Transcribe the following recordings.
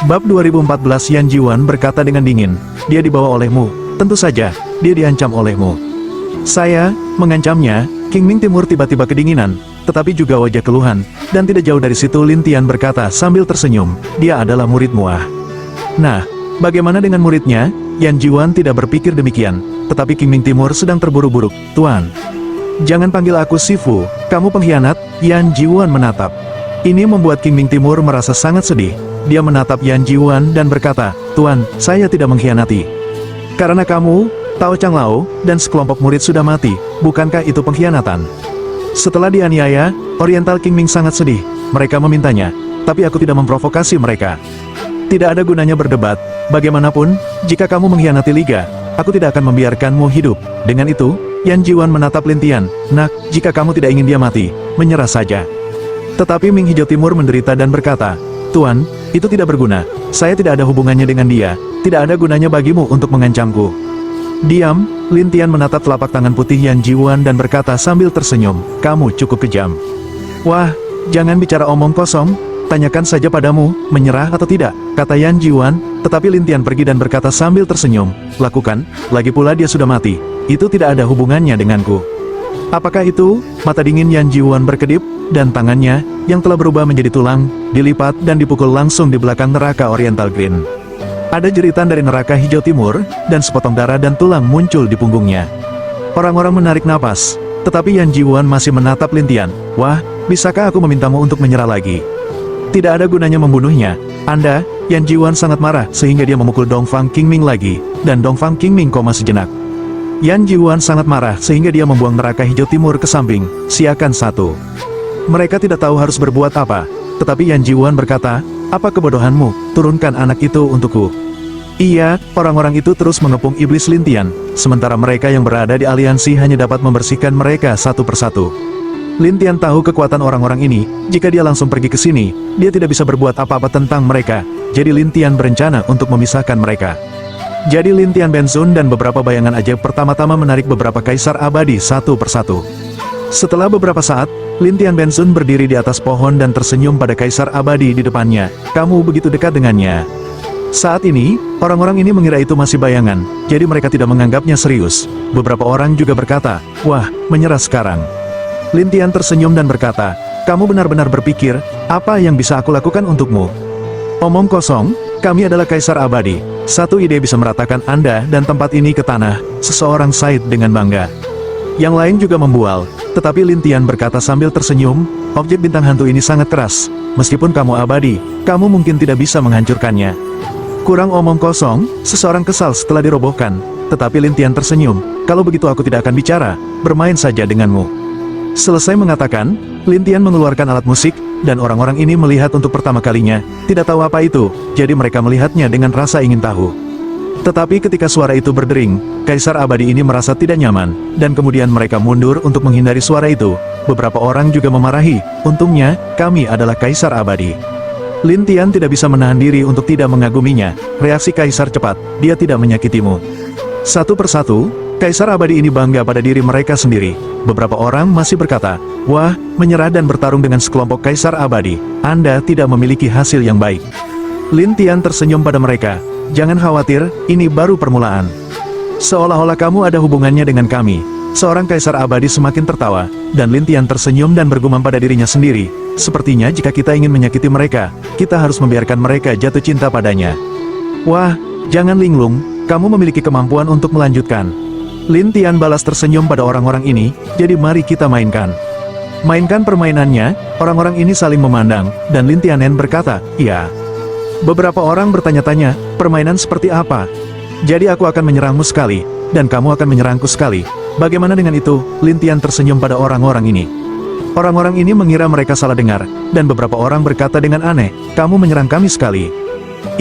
Bab 2014. Yan Jiwan berkata dengan dingin, dia dibawa olehmu, tentu saja, dia diancam olehmu. Saya, mengancamnya. King Ming Timur tiba-tiba kedinginan, tetapi juga wajah keluhan, dan tidak jauh dari situ Lin Tian berkata sambil tersenyum, dia adalah muridmu ah. Nah, bagaimana dengan muridnya? Yan Jiwan tidak berpikir demikian, tetapi King Ming Timur sedang terburu-buru, Tuan. Jangan panggil aku Sifu, kamu pengkhianat. Yan Jiwan menatap. Ini membuat King Ming Timur merasa sangat sedih. Dia menatap Yan Jiwan dan berkata, Tuan, saya tidak mengkhianati. Karena kamu, Tao Chang Lao, dan sekelompok murid sudah mati, bukankah itu pengkhianatan? Setelah dianiaya, Oriental King Ming sangat sedih. Mereka memintanya, tapi aku tidak memprovokasi mereka. Tidak ada gunanya berdebat, bagaimanapun, jika kamu mengkhianati Liga, aku tidak akan membiarkanmu hidup. Dengan itu, Yan Jiwan menatap Lin Tian, nak, jika kamu tidak ingin dia mati, menyerah saja. Tetapi Ming Hijau Timur menderita dan berkata, Tuan, itu tidak berguna, saya tidak ada hubungannya dengan dia, tidak ada gunanya bagimu untuk mengancamku. Diam, Lin Tian menatap telapak tangan putih Yan Jiwan dan berkata sambil tersenyum, kamu cukup kejam. Wah, jangan bicara omong kosong, tanyakan saja padamu, menyerah atau tidak, kata Yan Jiwan, tetapi Lin Tian pergi dan berkata sambil tersenyum, lakukan, lagi pula dia sudah mati, itu tidak ada hubungannya denganku. Apakah itu? Mata dingin Yan Jiwan berkedip, dan tangannya, yang telah berubah menjadi tulang, dilipat dan dipukul langsung di belakang neraka Oriental Green. Ada jeritan dari neraka hijau timur, dan sepotong darah dan tulang muncul di punggungnya. Orang-orang menarik napas, tetapi Yan Jiwan masih menatap Lin Tian. Wah, bisakah aku memintamu untuk menyerah lagi? Tidak ada gunanya membunuhnya. Anda, Yan Jiwan sangat marah sehingga dia memukul Dongfang King Ming lagi, dan Dongfang King Ming koma sejenak. Yan Jiwan sangat marah sehingga dia membuang neraka hijau timur ke samping, siakan satu. Mereka tidak tahu harus berbuat apa, tetapi Yan Jiwan berkata, apa kebodohanmu, turunkan anak itu untukku. Iya, orang-orang itu terus mengepung iblis Lin Tian, sementara mereka yang berada di aliansi hanya dapat membersihkan mereka satu persatu. Lin Tian tahu kekuatan orang-orang ini, jika dia langsung pergi ke sini, dia tidak bisa berbuat apa-apa tentang mereka, jadi Lin Tian berencana untuk memisahkan mereka. Jadi Lin Tian Benzun dan beberapa bayangan ajaib pertama-tama menarik beberapa kaisar abadi satu persatu. Setelah beberapa saat, Lin Tian Benzun berdiri di atas pohon dan tersenyum pada kaisar abadi di depannya. Kamu begitu dekat dengannya. Saat ini, orang-orang ini mengira itu masih bayangan, jadi mereka tidak menganggapnya serius. Beberapa orang juga berkata, wah, menyerah sekarang. Lin Tian tersenyum dan berkata, kamu benar-benar berpikir, apa yang bisa aku lakukan untukmu? Omong kosong, kami adalah kaisar abadi. Satu ide bisa meratakan Anda dan tempat ini ke tanah, seseorang Said dengan bangga. Yang lain juga membual, tetapi Lin Tian berkata sambil tersenyum, objek bintang hantu ini sangat keras, meskipun kamu abadi, kamu mungkin tidak bisa menghancurkannya. Kurang omong kosong, seseorang kesal setelah dirobohkan, tetapi Lin Tian tersenyum, kalau begitu aku tidak akan bicara, bermain saja denganmu. Selesai mengatakan, Lin Tian mengeluarkan alat musik, dan orang-orang ini melihat untuk pertama kalinya, tidak tahu apa itu, jadi mereka melihatnya dengan rasa ingin tahu. Tetapi ketika suara itu berdering, kaisar abadi ini merasa tidak nyaman, dan kemudian mereka mundur untuk menghindari suara itu. Beberapa orang juga memarahi, untungnya, kami adalah kaisar abadi. Lin Tian tidak bisa menahan diri untuk tidak mengaguminya, reaksi kaisar cepat, dia tidak menyakitimu. Satu persatu, kaisar abadi ini bangga pada diri mereka sendiri. Beberapa orang masih berkata, wah, menyerah dan bertarung dengan sekelompok kaisar abadi, Anda tidak memiliki hasil yang baik. Lin Tian tersenyum pada mereka, jangan khawatir, ini baru permulaan. Seolah-olah kamu ada hubungannya dengan kami. Seorang kaisar abadi semakin tertawa, dan Lin Tian tersenyum dan bergumam pada dirinya sendiri, sepertinya jika kita ingin menyakiti mereka, kita harus membiarkan mereka jatuh cinta padanya. Wah, jangan linglung, kamu memiliki kemampuan untuk melanjutkan. Lin Tian balas tersenyum pada orang-orang ini, jadi mari kita mainkan. Mainkan permainannya, orang-orang ini saling memandang, dan Lin Tianen berkata, iya. Beberapa orang bertanya-tanya, permainan seperti apa? Jadi aku akan menyerangmu sekali, dan kamu akan menyerangku sekali. Bagaimana dengan itu? Lin Tian tersenyum pada orang-orang ini. Orang-orang ini mengira mereka salah dengar, dan beberapa orang berkata dengan aneh, kamu menyerang kami sekali.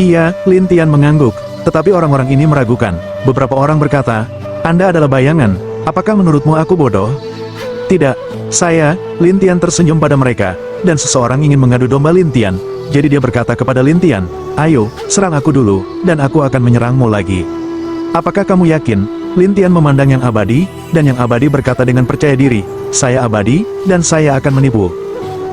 Iya, Lin Tian mengangguk, tetapi orang-orang ini meragukan. Beberapa orang berkata, Anda adalah bayangan, apakah menurutmu aku bodoh? Tidak, saya, Lin Tian tersenyum pada mereka, dan seseorang ingin mengadu domba Lin Tian. Jadi dia berkata kepada Lin Tian, ayo, serang aku dulu, dan aku akan menyerangmu lagi. Apakah kamu yakin? Lin Tian memandang yang abadi, dan yang abadi berkata dengan percaya diri, saya abadi, dan saya akan menipu.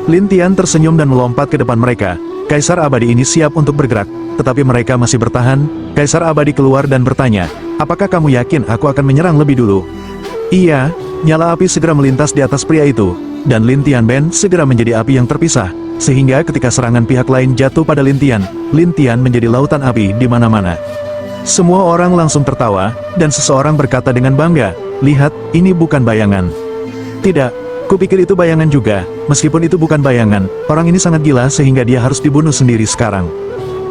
Lin Tian tersenyum dan melompat ke depan mereka. Kaisar Abadi ini siap untuk bergerak, tetapi mereka masih bertahan. Kaisar Abadi keluar dan bertanya, apakah kamu yakin aku akan menyerang lebih dulu? Iya, nyala api segera melintas di atas pria itu, dan Lin Tianben segera menjadi api yang terpisah, sehingga ketika serangan pihak lain jatuh pada Lin Tian menjadi lautan api di mana-mana. Semua orang langsung tertawa, dan seseorang berkata dengan bangga, lihat, ini bukan bayangan. Tidak, kupikir itu bayangan juga, meskipun itu bukan bayangan, orang ini sangat gila sehingga dia harus dibunuh sendiri sekarang.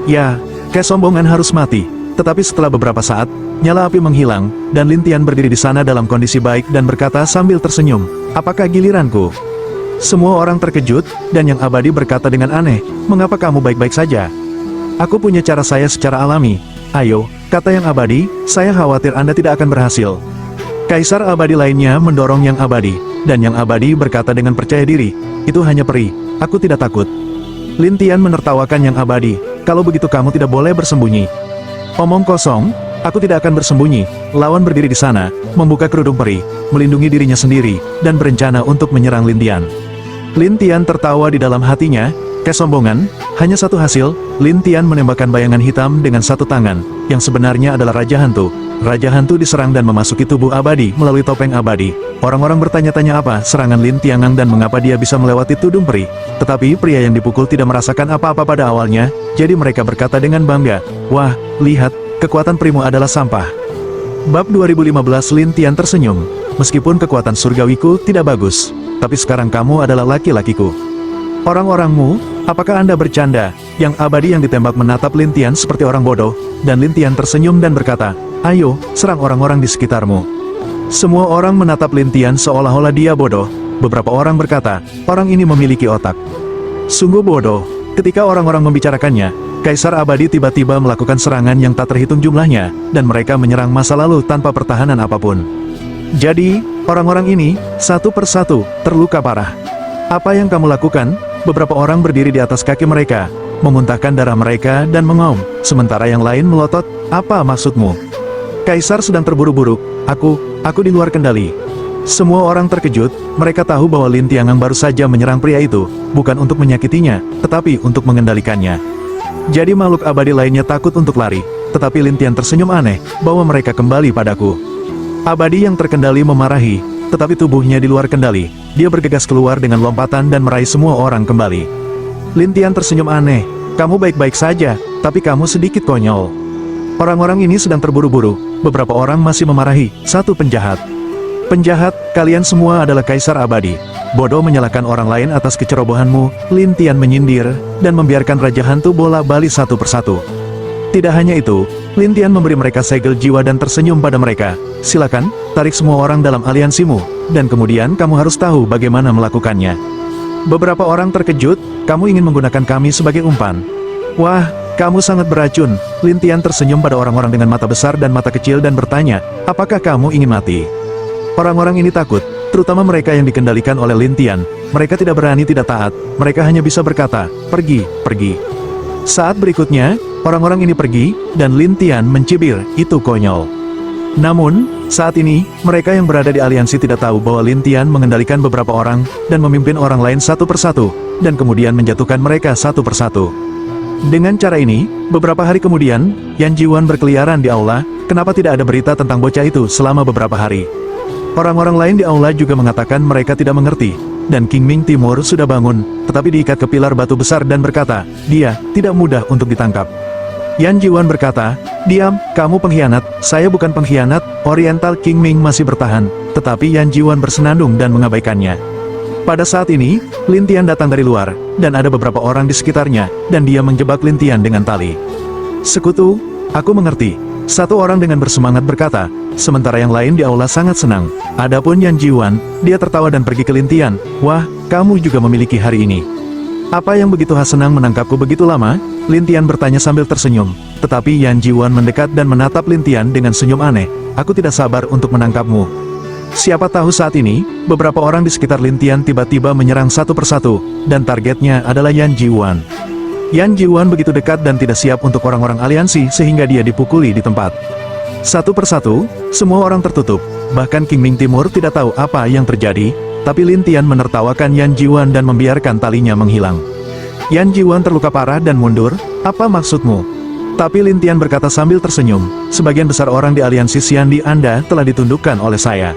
Ya, kesombongan harus mati, tetapi setelah beberapa saat, nyala api menghilang, dan Lin Tian berdiri di sana dalam kondisi baik dan berkata sambil tersenyum, apakah giliranku? Semua orang terkejut, dan Yang Abadi berkata dengan aneh, mengapa kamu baik-baik saja? Aku punya cara saya secara alami. Ayo, kata Yang Abadi, saya khawatir Anda tidak akan berhasil. Kaisar Abadi lainnya mendorong Yang Abadi, dan Yang Abadi berkata dengan percaya diri, itu hanya peri, aku tidak takut. Lin Tian menertawakan Yang Abadi, kalau begitu kamu tidak boleh bersembunyi. Omong kosong, aku tidak akan bersembunyi. Lawan berdiri di sana, membuka kerudung peri, melindungi dirinya sendiri, dan berencana untuk menyerang Lin Tian. Lin Tian tertawa di dalam hatinya, kesombongan, hanya satu hasil, Lin Tian menembakkan bayangan hitam dengan satu tangan, yang sebenarnya adalah Raja Hantu. Raja Hantu diserang dan memasuki tubuh Abadi melalui topeng Abadi. Orang-orang bertanya-tanya apa serangan Lin Tiangang dan mengapa dia bisa melewati tudung peri. Tetapi pria yang dipukul tidak merasakan apa-apa pada awalnya, jadi mereka berkata dengan bangga, wah, lihat, kekuatan perimu adalah sampah. Bab 2015 Lin Tian tersenyum, meskipun kekuatan surgawiku tidak bagus, tapi sekarang kamu adalah laki-lakiku. Orang-orangmu, apakah Anda bercanda? Yang Abadi yang ditembak menatap Lin Tian seperti orang bodoh, dan Lin Tian tersenyum dan berkata, ayo, serang orang-orang di sekitarmu. Semua orang menatap Lin Tian seolah-olah dia bodoh. Beberapa orang berkata, orang ini memiliki otak. Sungguh bodoh. Ketika orang-orang membicarakannya, Kaisar Abadi tiba-tiba melakukan serangan yang tak terhitung jumlahnya, dan mereka menyerang masa lalu tanpa pertahanan apapun. Jadi, orang-orang ini, satu persatu, terluka parah. Apa yang kamu lakukan? Beberapa orang berdiri di atas kaki mereka, memuntahkan darah mereka dan mengaum, sementara yang lain melotot, apa maksudmu? Kaisar sedang terburu-buru, aku di luar kendali. Semua orang terkejut, mereka tahu bahwa Lin Tiangang baru saja menyerang pria itu, bukan untuk menyakitinya, tetapi untuk mengendalikannya. Jadi makhluk abadi lainnya takut untuk lari, tetapi Lin Tian tersenyum aneh, bahwa mereka kembali padaku. Abadi yang terkendali memarahi, tetapi tubuhnya di luar kendali, dia bergegas keluar dengan lompatan dan meraih semua orang kembali. Lin Tian tersenyum aneh, kamu baik-baik saja, tapi kamu sedikit konyol. Orang-orang ini sedang terburu-buru, beberapa orang masih memarahi, satu penjahat. Penjahat, kalian semua adalah Kaisar Abadi. Bodoh menyalahkan orang lain atas kecerobohanmu, Lin Tian menyindir, dan membiarkan Raja Hantu bola-balik satu persatu. Tidak hanya itu, Lin Tian memberi mereka segel jiwa dan tersenyum pada mereka. Silakan, tarik semua orang dalam aliansimu, dan kemudian kamu harus tahu bagaimana melakukannya. Beberapa orang terkejut, kamu ingin menggunakan kami sebagai umpan. Wah, kamu sangat beracun. Lin Tian tersenyum pada orang-orang dengan mata besar dan mata kecil dan bertanya, apakah kamu ingin mati? Orang-orang ini takut, terutama mereka yang dikendalikan oleh Lin Tian. Mereka tidak berani tidak taat, mereka hanya bisa berkata, pergi, pergi. Saat berikutnya, orang-orang ini pergi, dan Lin Tian mencibir, itu konyol. Namun, saat ini, mereka yang berada di aliansi tidak tahu bahwa Lin Tian mengendalikan beberapa orang, dan memimpin orang lain satu persatu, dan kemudian menjatuhkan mereka satu persatu. Dengan cara ini, beberapa hari kemudian, Yan Jiwan berkeliaran di aula, kenapa tidak ada berita tentang bocah itu selama beberapa hari. Orang-orang lain di aula juga mengatakan mereka tidak mengerti, dan King Ming Timur sudah bangun, tetapi diikat ke pilar batu besar dan berkata, dia tidak mudah untuk ditangkap. Yan Jiwan berkata, diam, kamu pengkhianat. Saya bukan pengkhianat. Oriental King Ming masih bertahan, tetapi Yan Jiwan bersenandung dan mengabaikannya. Pada saat ini, Lin Tian datang dari luar, dan ada beberapa orang di sekitarnya, dan dia menjebak Lin Tian dengan tali. Sekutu, aku mengerti. Satu orang dengan bersemangat berkata, sementara yang lain di aula sangat senang. Adapun Yan Jiwan, dia tertawa dan pergi ke Lin Tian. Wah, kamu juga memiliki hari ini. Apa yang begitu senang menangkapku begitu lama? Lin Tian bertanya sambil tersenyum. Tetapi Yan Jiwan mendekat dan menatap Lin Tian dengan senyum aneh. Aku tidak sabar untuk menangkapmu. Siapa tahu saat ini, beberapa orang di sekitar Lin Tian tiba-tiba menyerang satu persatu, dan targetnya adalah Yan Jiwan. Yan Jiwan begitu dekat dan tidak siap untuk orang-orang aliansi sehingga dia dipukuli di tempat. Satu persatu, semua orang tertutup, bahkan King Ming Timur tidak tahu apa yang terjadi, tapi Lin Tian menertawakan Yan Jiwan dan membiarkan talinya menghilang. Yan Jiwan terluka parah dan mundur, apa maksudmu? Tapi Lin Tian berkata sambil tersenyum, sebagian besar orang di aliansi Xiandi Anda telah ditundukkan oleh saya.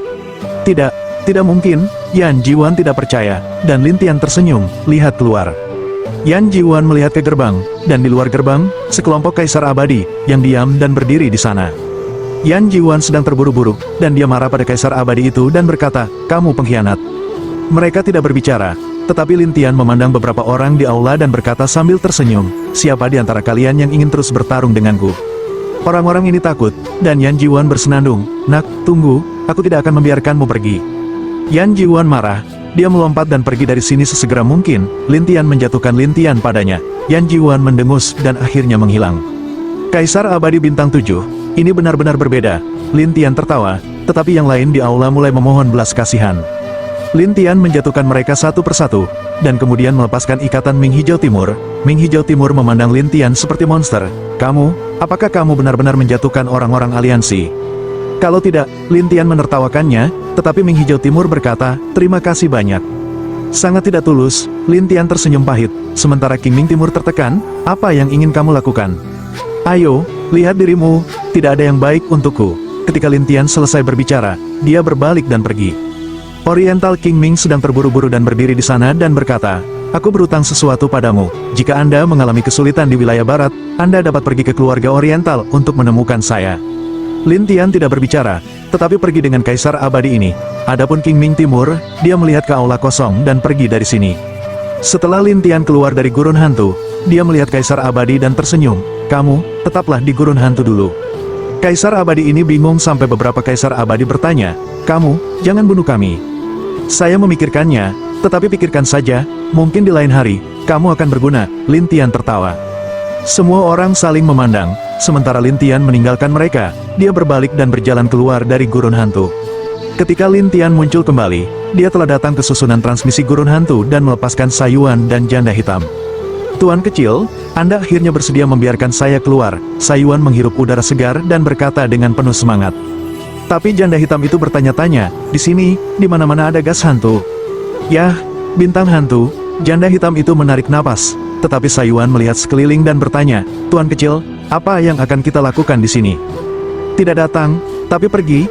Tidak mungkin, Yan Jiwan tidak percaya, dan Lin Tian tersenyum, lihat keluar. Yan Jiwan melihat ke gerbang, dan di luar gerbang, sekelompok kaisar abadi, yang diam dan berdiri di sana. Yan Jiwan sedang terburu-buru, dan dia marah pada kaisar abadi itu dan berkata, kamu pengkhianat. Mereka tidak berbicara, tetapi Lin Tian memandang beberapa orang di aula dan berkata sambil tersenyum, siapa di antara kalian yang ingin terus bertarung denganku? Orang-orang ini takut, dan Yan Jiwan bersenandung, nak, tunggu, aku tidak akan membiarkanmu pergi. Yan Jiwan marah, dia melompat dan pergi dari sini sesegera mungkin. Lin Tian menjatuhkan Lin Tian padanya. Yan Jiwan mendengus dan akhirnya menghilang. Kaisar abadi bintang 7. Ini benar-benar berbeda. Lin Tian tertawa, tetapi yang lain di aula mulai memohon belas kasihan. Lin Tian menjatuhkan mereka satu persatu, dan kemudian melepaskan ikatan Ming Hijau Timur. Ming Hijau Timur memandang Lin Tian seperti monster. Apakah kamu benar-benar menjatuhkan orang-orang aliansi? Kalau tidak, Lin Tian menertawakannya, tetapi Ming Hijau Timur berkata, terima kasih banyak. Sangat tidak tulus, Lin Tian tersenyum pahit, sementara King Ming Timur tertekan, apa yang ingin kamu lakukan? Ayo, lihat dirimu, tidak ada yang baik untukku. Ketika Lin Tian selesai berbicara, dia berbalik dan pergi. Oriental King Ming sedang terburu-buru dan berdiri di sana dan berkata, aku berutang sesuatu padamu. Jika Anda mengalami kesulitan di wilayah barat, Anda dapat pergi ke keluarga Oriental untuk menemukan saya. Lin Tian tidak berbicara, tetapi pergi dengan kaisar abadi ini. Adapun King Ming Timur, dia melihat ke aula kosong dan pergi dari sini. Setelah Lin Tian keluar dari gurun hantu, dia melihat kaisar abadi dan tersenyum. Kamu, tetaplah di gurun hantu dulu. Kaisar abadi ini bingung sampai beberapa kaisar abadi bertanya, kamu, jangan bunuh kami. Saya memikirkannya, tetapi pikirkan saja, mungkin di lain hari, kamu akan berguna. Lin Tian tertawa. Semua orang saling memandang, sementara Lin Tian meninggalkan mereka, dia berbalik dan berjalan keluar dari gurun hantu. Ketika Lin Tian muncul kembali, dia telah datang ke susunan transmisi gurun hantu dan melepaskan Sayuan dan janda hitam. Tuan kecil, Anda akhirnya bersedia membiarkan saya keluar. Sayuan menghirup udara segar dan berkata dengan penuh semangat. Tapi janda hitam itu bertanya-tanya, di sini, di mana-mana ada gas hantu. Yah, bintang hantu, janda hitam itu menarik napas. Tetapi Sayuan melihat sekeliling dan bertanya, Tuan kecil, apa yang akan kita lakukan di sini? Tidak datang, tapi pergi,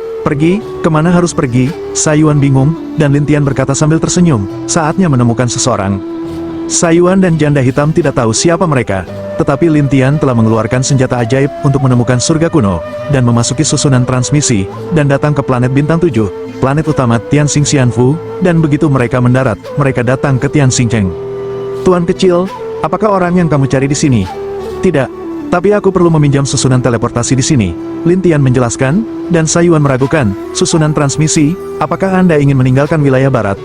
kemana harus pergi? Sayuan bingung, dan Lin Tian berkata sambil tersenyum, saatnya menemukan seseorang. Sayuan dan janda hitam tidak tahu siapa mereka, tetapi Lin Tian telah mengeluarkan senjata ajaib untuk menemukan surga kuno, dan memasuki susunan transmisi, dan datang ke planet bintang 7, planet utama Tianxing Xianfu, dan begitu mereka mendarat, mereka datang ke Tianxing Cheng. Tuan kecil, apakah orang yang kamu cari di sini? Tidak, tapi aku perlu meminjam susunan teleportasi di sini. Lin Tian menjelaskan, dan Sayuan meragukan, susunan transmisi, apakah Anda ingin meninggalkan wilayah barat?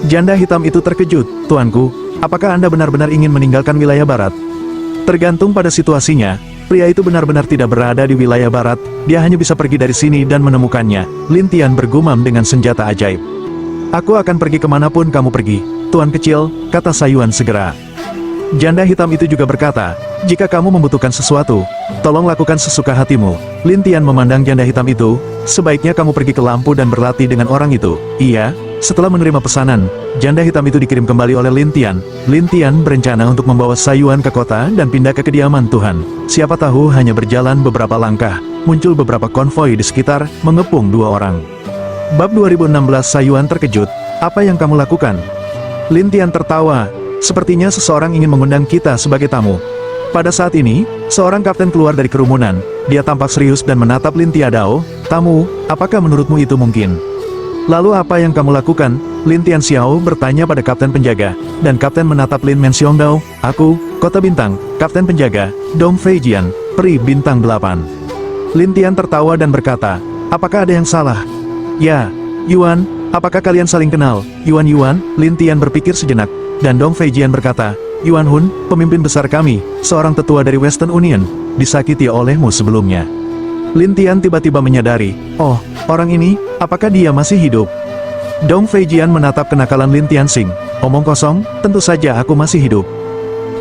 Janda hitam itu terkejut, Tuanku, apakah Anda benar-benar ingin meninggalkan wilayah barat? Tergantung pada situasinya, pria itu benar-benar tidak berada di wilayah barat, dia hanya bisa pergi dari sini dan menemukannya. Lin Tian bergumam dengan senjata ajaib. Aku akan pergi kemanapun kamu pergi, Tuan kecil, kata Sayuan segera. Janda hitam itu juga berkata, jika kamu membutuhkan sesuatu, tolong lakukan sesuka hatimu. Lin Tian memandang janda hitam itu, sebaiknya kamu pergi ke lampu dan berlatih dengan orang itu. Iya, setelah menerima pesanan, janda hitam itu dikirim kembali oleh Lin Tian. Lin Tian berencana untuk membawa Sayuan ke kota dan pindah ke kediaman Tuhan. Siapa tahu hanya berjalan beberapa langkah, muncul beberapa konvoi di sekitar, mengepung 2 orang. Bab 2016 Sayuan terkejut, apa yang kamu lakukan? Lin Tian tertawa, sepertinya seseorang ingin mengundang kita sebagai tamu. Pada saat ini, seorang kapten keluar dari kerumunan, dia tampak serius dan menatap Lin Tiadao, tamu, apakah menurutmu itu mungkin? Lalu apa yang kamu lakukan? Lin Tianxiao bertanya pada kapten penjaga, dan kapten menatap Lin Menxiongdao, aku, kota bintang, kapten penjaga, Dong Feijian, peri bintang 8. Lin Tian tertawa dan berkata, apakah ada yang salah? Ya, Yuan, apakah kalian saling kenal? Yuan, Lin Tian berpikir sejenak, dan Dong Feijian berkata, Yuan Hun, pemimpin besar kami, seorang tetua dari Western Union, disakiti olehmu sebelumnya. Lin Tian tiba-tiba menyadari, oh, orang ini, apakah dia masih hidup? Dong Feijian menatap kenakalan Lin Tianxing, omong kosong, tentu saja aku masih hidup.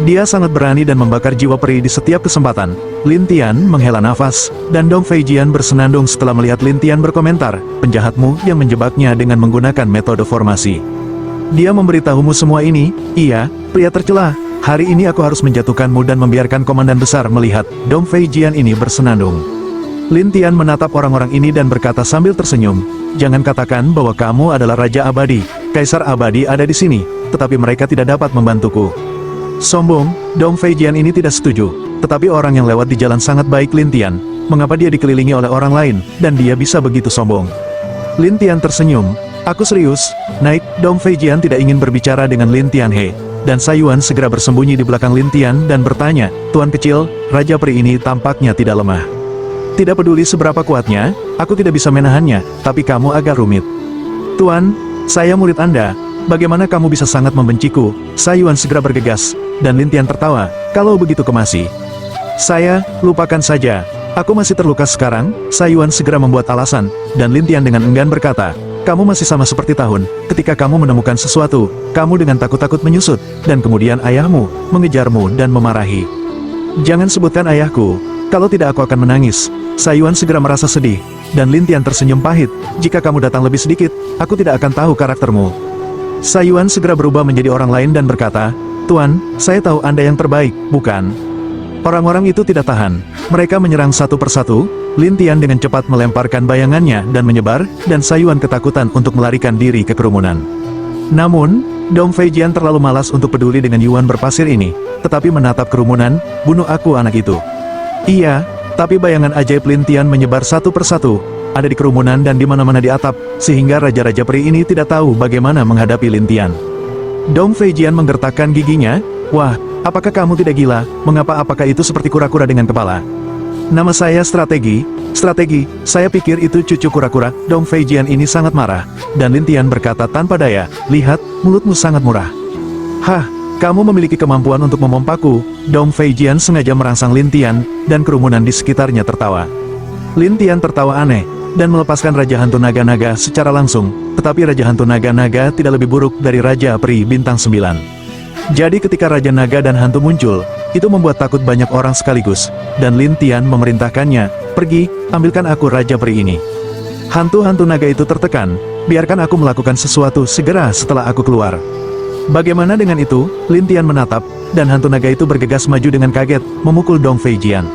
Dia sangat berani dan membakar jiwa peri di setiap kesempatan. Lin Tian menghela nafas, dan Dong Feijian bersenandung setelah melihat Lin Tian berkomentar, penjahatmu yang menjebaknya dengan menggunakan metode formasi. Dia memberitahumu semua ini, iya, pria tercela, Hari ini aku harus menjatuhkanmu dan membiarkan komandan besar melihat Dong Fei Jian ini bersenandung. Lin Tian menatap orang-orang ini dan berkata sambil tersenyum, jangan katakan bahwa kamu adalah Raja Abadi, Kaisar Abadi ada di sini, tetapi mereka tidak dapat membantuku. Sombong, Dong Fei Jian ini tidak setuju, tetapi orang yang lewat di jalan sangat baik Lin Tian, mengapa dia dikelilingi oleh orang lain, dan dia bisa begitu sombong? Lin Tian tersenyum, aku serius, naik, Dong Fei Jian tidak ingin berbicara dengan Lin Tian He. Dan Sayuan segera bersembunyi di belakang Lin Tian dan bertanya, Tuan kecil, Raja Peri ini tampaknya tidak lemah. Tidak peduli seberapa kuatnya, aku tidak bisa menahannya, tapi kamu agak rumit. Tuan, saya murid Anda, bagaimana kamu bisa sangat membenciku? Sayuan segera bergegas, dan Lin Tian tertawa, kalau begitu kemasi. Saya, lupakan saja, aku masih terluka sekarang, Sayuan segera membuat alasan, dan Lin Tian dengan enggan berkata, kamu masih sama seperti tahun, ketika kamu menemukan sesuatu, kamu dengan takut-takut menyusut, dan kemudian ayahmu, mengejarmu dan memarahi. Jangan sebutkan ayahku, kalau tidak aku akan menangis. Sayuan segera merasa sedih, dan Lin Tian tersenyum pahit, jika kamu datang lebih sedikit, aku tidak akan tahu karaktermu. Sayuan segera berubah menjadi orang lain dan berkata, Tuan, saya tahu Anda yang terbaik, bukan? Orang-orang itu tidak tahan, mereka menyerang satu persatu. Lin Tian dengan cepat melemparkan bayangannya dan menyebar, dan Sayuan ketakutan untuk melarikan diri ke kerumunan. Namun, Dong Fei Jian terlalu malas untuk peduli dengan Yuan berpasir ini, tetapi menatap kerumunan, bunuh aku anak itu. Iya, tapi bayangan ajaib Lin Tian menyebar satu persatu, ada di kerumunan dan di mana-mana di atap, sehingga Raja-Raja Peri ini tidak tahu bagaimana menghadapi Lin Tian. Dong Fei Jian menggertakkan giginya, wah, apakah kamu tidak gila, apakah itu seperti kura-kura dengan kepala? Nama saya Strategi, saya pikir itu cucu kura-kura. Dong Fei Jian ini sangat marah, dan Lin Tian berkata tanpa daya, lihat, mulutmu sangat murah. Hah, kamu memiliki kemampuan untuk memompaku. Dong Fei Jian sengaja merangsang Lin Tian, dan kerumunan di sekitarnya tertawa. Lin Tian tertawa aneh, dan melepaskan Raja Hantu Naga-Naga secara langsung, tetapi Raja Hantu Naga-Naga tidak lebih buruk dari Raja Peri Bintang 9. Jadi ketika Raja Naga dan Hantu muncul, itu membuat takut banyak orang sekaligus, dan Lin Tian memerintahkannya, pergi, ambilkan aku Raja Peri ini. Hantu-hantu naga itu tertekan, biarkan aku melakukan sesuatu segera setelah aku keluar. Bagaimana dengan itu? Lin Tian menatap, dan hantu naga itu bergegas maju dengan kaget, memukul Dong Fei Jian.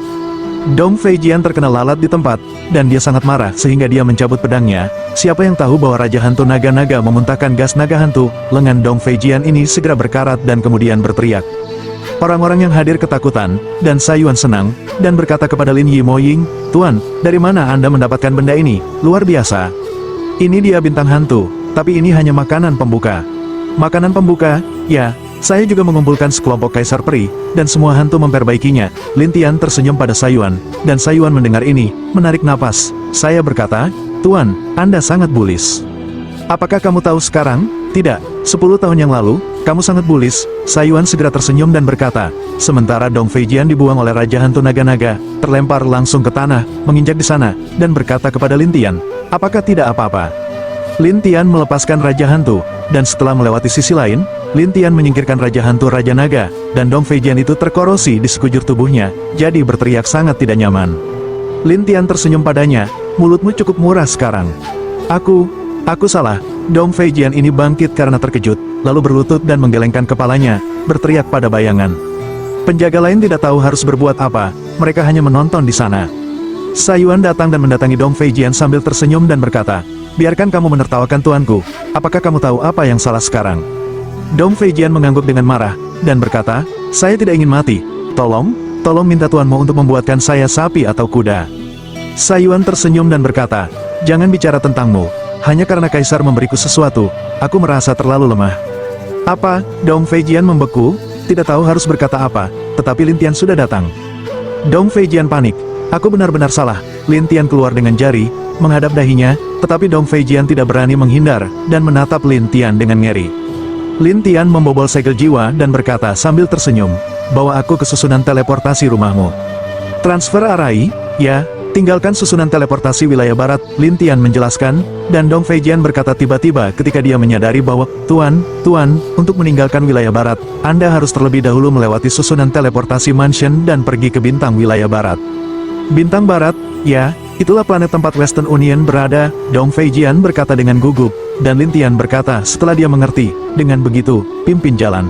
Dong Fei Jian terkena lalat di tempat, dan dia sangat marah sehingga dia mencabut pedangnya. Siapa yang tahu bahwa Raja Hantu Naga-Naga memuntahkan gas naga hantu, lengan Dong Fei Jian ini segera berkarat dan kemudian berteriak. Orang-orang yang hadir ketakutan, dan Sayuan senang, dan berkata kepada Lin Yimoying, Tuan, dari mana Anda mendapatkan benda ini? Luar biasa. Ini dia bintang hantu, tapi ini hanya makanan pembuka. Makanan pembuka? Ya. Saya juga mengumpulkan sekelompok kaisar peri, dan semua hantu memperbaikinya. Lin Tian tersenyum pada Sayuan, dan Sayuan mendengar ini, menarik napas. Saya berkata, Tuan, Anda sangat bullish. Apakah kamu tahu sekarang? Tidak, 10 tahun yang lalu, kamu sangat bullish. Sayuan segera tersenyum dan berkata, sementara Dong Fei Jian dibuang oleh Raja Hantu Naga-Naga, terlempar langsung ke tanah, menginjak di sana, dan berkata kepada Lin Tian, apakah tidak apa-apa? Lin Tian melepaskan Raja Hantu, dan setelah melewati sisi lain, Lin Tian menyingkirkan Raja Hantu Raja Naga, dan Dong Fei Jian itu terkorosi di sekujur tubuhnya, jadi berteriak sangat tidak nyaman. Lin Tian tersenyum padanya, mulutmu cukup murah sekarang. Aku salah. Dong Fei Jian ini bangkit karena terkejut, lalu berlutut dan menggelengkan kepalanya, berteriak pada bayangan. Penjaga lain tidak tahu harus berbuat apa, mereka hanya menonton di sana. Sayuan datang dan mendatangi Dong Fei Jian sambil tersenyum dan berkata, biarkan kamu menertawakan tuanku, apakah kamu tahu apa yang salah sekarang? Dong Fei Jian mengangguk dengan marah, dan berkata, saya tidak ingin mati, tolong minta tuanmu untuk membuatkan saya sapi atau kuda. Sayuan tersenyum dan berkata, jangan bicara tentangmu, hanya karena kaisar memberiku sesuatu, aku merasa terlalu lemah. Apa? Dong Fei Jian membeku, tidak tahu harus berkata apa, tetapi Lin Tian sudah datang. Dong Fei Jian panik, aku benar-benar salah. Lin Tian keluar dengan jari, menghadap dahinya, tetapi Dong Fei Jian tidak berani menghindar, dan menatap Lin Tian dengan ngeri. Lin Tian membobol segel jiwa dan berkata sambil tersenyum, bawa aku ke susunan teleportasi rumahmu. Transfer arai? Ya, tinggalkan susunan teleportasi wilayah barat, Lin Tian menjelaskan, dan Dong Fei Jian berkata tiba-tiba ketika dia menyadari bahwa, Tuan, untuk meninggalkan wilayah barat, Anda harus terlebih dahulu melewati susunan teleportasi mansion dan pergi ke bintang wilayah barat. Bintang barat? Ya, itulah planet tempat Western Union berada, Dong Fei Jian berkata dengan gugup, dan Lin Tian berkata setelah dia mengerti, dengan begitu, pimpin jalan.